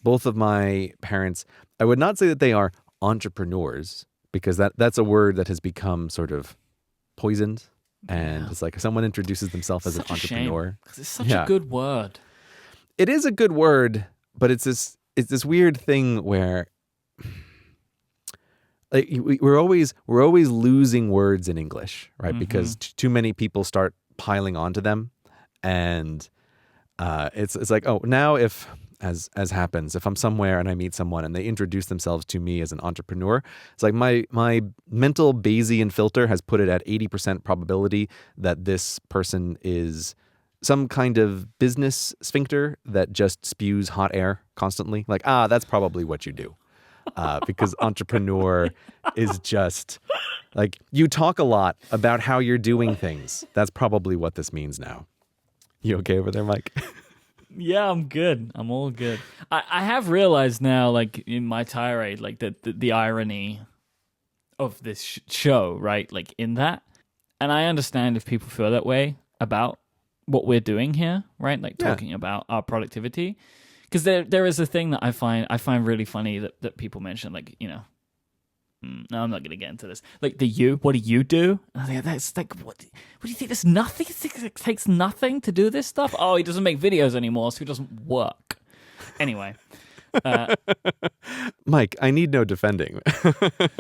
both of my parents, I would not say that they are entrepreneurs, because that's a word that has become sort of poisoned. And it's like if someone introduces themselves as an entrepreneur. Because it's such a good word. It is a good word, but it's this weird thing where like we're always losing words in English, right? Mm-hmm. Because too many people start piling onto them, and it's like, oh, now if as happens, if I'm somewhere and I meet someone and they introduce themselves to me as an entrepreneur, it's like my mental Bayesian filter has put it at 80% probability that this person is some kind of business sphincter that just spews hot air constantly. Like, that's probably what you do. Because entrepreneur is just like, you talk a lot about how you're doing things. That's probably what this means now. You okay over there, Myke? Yeah, I'm good. I'm all good. I have realized now, like in my tirade, like the irony of this show, right? Like in that. And I understand if people feel that way about what we're doing here, right? Like talking about our productivity. Because there is a thing that I find really funny that people mention, like, no, I'm not going to get into this. Like what do you do? That's like, what do you think? There's nothing. It takes nothing to do this stuff. Oh, he doesn't make videos anymore, so he doesn't work. Anyway, Myke, I need no defending.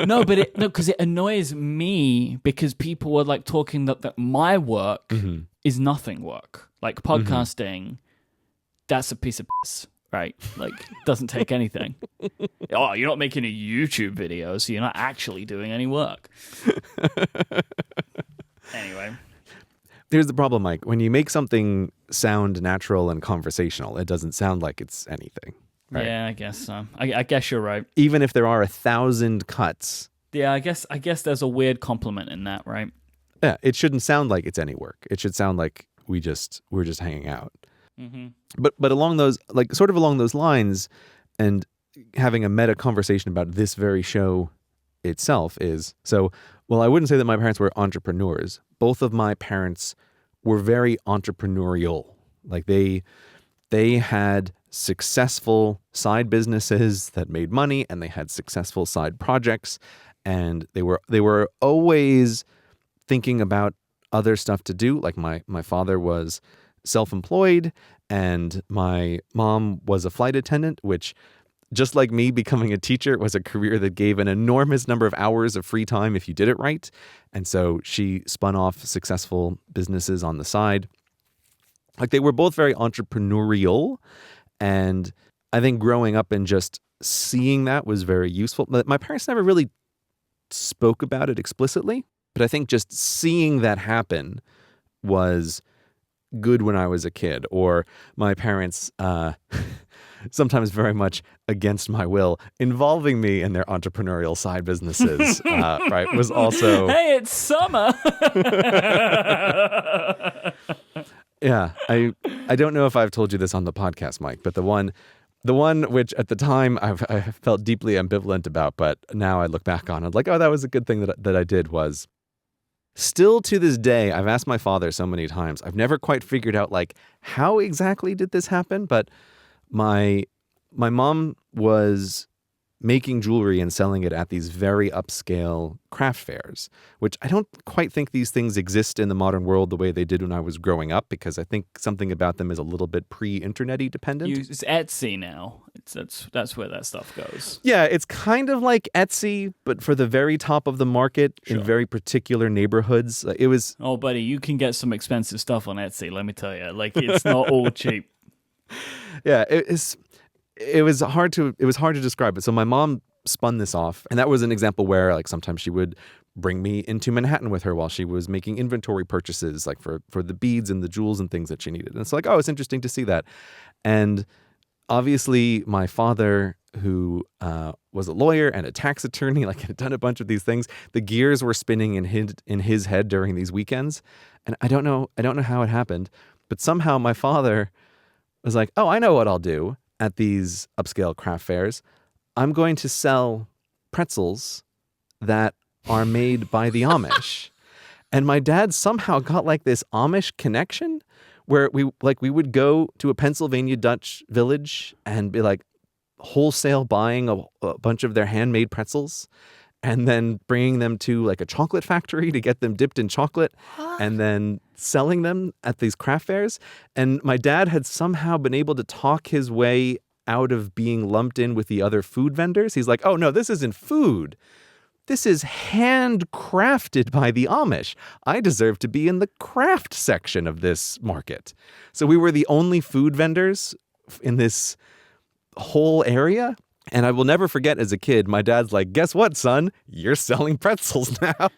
no, because it annoys me because people are like talking that my work is nothing work. Like podcasting, that's a piece of piss. Right? Like, doesn't take anything. Oh, you're not making a YouTube video, so you're not actually doing any work. Anyway. Here's the problem, Myke. When you make something sound natural and conversational, it doesn't sound like it's anything. Right? Yeah, I guess so. I guess you're right. Even if there are 1,000 cuts. Yeah, I guess there's a weird compliment in that, right? Yeah, it shouldn't sound like it's any work. It should sound like we're just hanging out. Mm-hmm. But along those lines, and having a meta conversation about this very show itself is I wouldn't say that my parents were entrepreneurs. Both of my parents were very entrepreneurial. Like they had successful side businesses that made money, and they had successful side projects, and they were always thinking about other stuff to do. Like my father was self-employed, and my mom was a flight attendant, which, just like me, becoming a teacher was a career that gave an enormous number of hours of free time if you did it right. And so she spun off successful businesses on the side. Like, they were both very entrepreneurial, and I think growing up and just seeing that was very useful. But my parents never really spoke about it explicitly, but I think just seeing that happen was good when I was a kid. Or my parents, sometimes very much against my will, involving me in their entrepreneurial side businesses, right, was also... Hey, it's summer! Yeah, I don't know if I've told you this on the podcast, Myke, but the one which at the time I felt deeply ambivalent about, but now I look back on it like, oh, that was a good thing that I did, was... Still to this day, I've asked my father so many times. I've never quite figured out, like, how exactly did this happen? But my mom was making jewelry and selling it at these very upscale craft fairs, which I don't quite think these things exist in the modern world the way they did when I was growing up, because I think something about them is a little bit pre-internet-y dependent. It's Etsy now. That's where that stuff goes. Yeah, it's kind of like Etsy, but for the very top of the market. Sure. In very particular neighborhoods. It was... Oh, buddy, you can get some expensive stuff on Etsy, let me tell you. Like, it's not all cheap. Yeah, it was hard to describe it. So my mom spun this off, and that was an example where, like, sometimes she would bring me into Manhattan with her while she was making inventory purchases, like for the beads and the jewels and things that she needed. And it's like, oh, it's interesting to see that. And obviously my father, who was a lawyer and a tax attorney, like, had done a bunch of these things, the gears were spinning in his head during these weekends. And I don't know how it happened, but somehow my father was like, oh, I know what I'll do at these upscale craft fairs. I'm going to sell pretzels that are made by the Amish. And my dad somehow got, like, this Amish connection where we would go to a Pennsylvania Dutch village and be like wholesale buying a bunch of their handmade pretzels, and then bringing them to, like, a chocolate factory to get them dipped in chocolate, and then selling them at these craft fairs. And my dad had somehow been able to talk his way out of being lumped in with the other food vendors. He's like, oh, no, this isn't food. This is handcrafted by the Amish. I deserve to be in the craft section of this market. So we were the only food vendors in this whole area. And I will never forget, as a kid, my dad's like, guess what, son? You're selling pretzels now.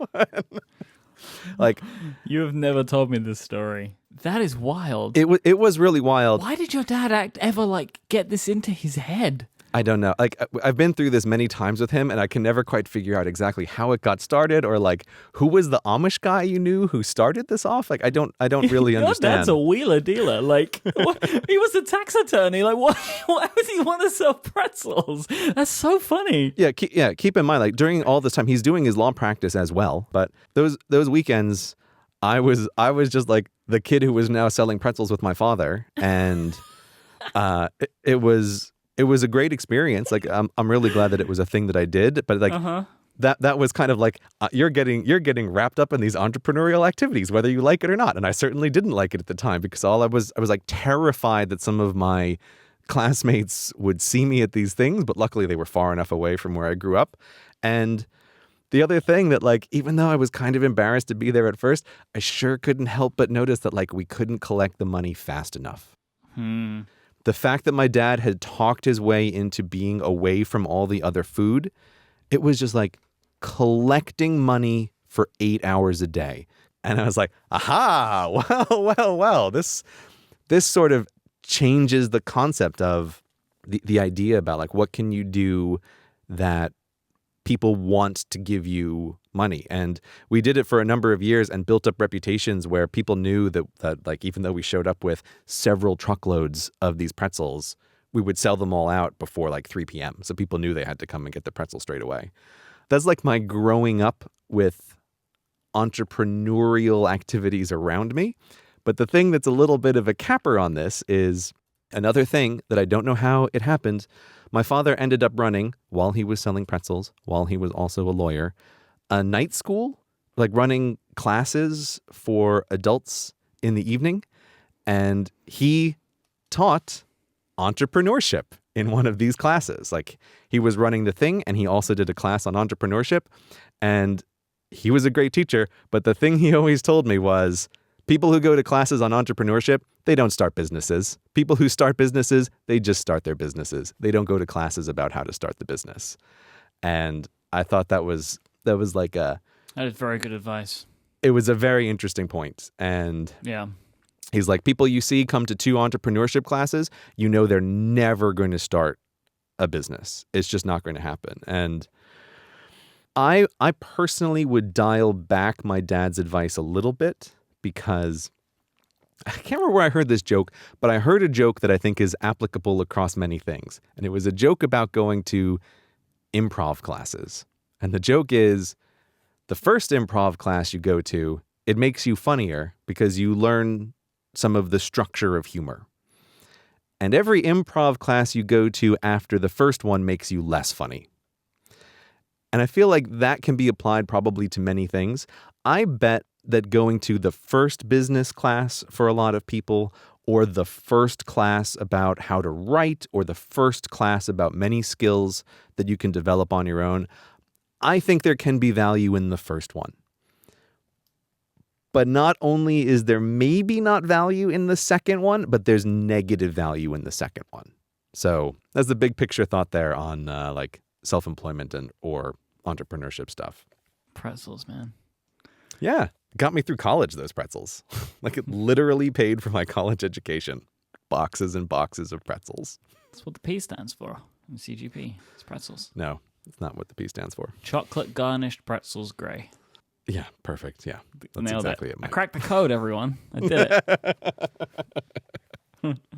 Like, you have never told me this story. That is wild. It was really wild. Why did your dad ever, like, get this into his head? I don't know. Like, I've been through this many times with him, and I can never quite figure out exactly how it got started, or, like, who was the Amish guy you knew who started this off. Like, I don't really understand. Your dad's a wheeler dealer. Like, he was a tax attorney. Like, why would he want to sell pretzels? That's so funny. Yeah, keep in mind, like, during all this time, he's doing his law practice as well. But those weekends, I was just like the kid who was now selling pretzels with my father, and It was a great experience. Like I'm really glad that it was a thing that I did. But like that was kind of like you're getting wrapped up in these entrepreneurial activities, whether you like it or not. And I certainly didn't like it at the time because I was like terrified that some of my classmates would see me at these things. But luckily they were far enough away from where I grew up. And the other thing that, like, even though I was kind of embarrassed to be there at first, I sure couldn't help but notice that, like, we couldn't collect the money fast enough. The fact that my dad had talked his way into being away from all the other food, it was just like collecting money for 8 hours a day. And I was like, aha, well, this sort of changes the concept of the idea about, like, what can you do that people want to give you money. And we did it for a number of years and built up reputations where people knew that like, even though we showed up with several truckloads of these pretzels, we would sell them all out before like 3 p.m. So people knew they had to come and get the pretzel straight away. That's like my growing up with entrepreneurial activities around me. But the thing that's a little bit of a capper on this is another thing that I don't know how it happened. My father ended up running, while he was selling pretzels, while he was also a lawyer, a night school, like running classes for adults in the evening. And he taught entrepreneurship in one of these classes. Like, he was running the thing and he also did a class on entrepreneurship. And he was a great teacher. But the thing he always told me was, people who go to classes on entrepreneurship, they don't start businesses. People who start businesses, they just start their businesses. They don't go to classes about how to start the business. And I thought that was like That is very good advice. It was a very interesting point. And yeah, he's like, people you see come to 2 entrepreneurship classes, you know they're never going to start a business. It's just not going to happen. And I personally would dial back my dad's advice a little bit, because I can't remember where I heard this joke, but I heard a joke that I think is applicable across many things. And it was a joke about going to improv classes. And the joke is, the first improv class you go to, it makes you funnier because you learn some of the structure of humor. And every improv class you go to after the first one makes you less funny. And I feel like that can be applied probably to many things. I bet that going to the first business class for a lot of people, or the first class about how to write, or the first class about many skills that you can develop on your own, I think there can be value in the first one. But not only is there maybe not value in the second one, but there's negative value in the second one. So that's the big picture thought there on like self-employment and or entrepreneurship stuff. Pretzels, man. Yeah. Got me through college, those pretzels. Like, it literally paid for my college education. Boxes and boxes of pretzels. That's what the P stands for in CGP. It's pretzels. No, it's not what the P stands for. Chocolate garnished pretzels gray. Yeah, perfect. Yeah, that's Nailed exactly it. I cracked the code, everyone. I did it.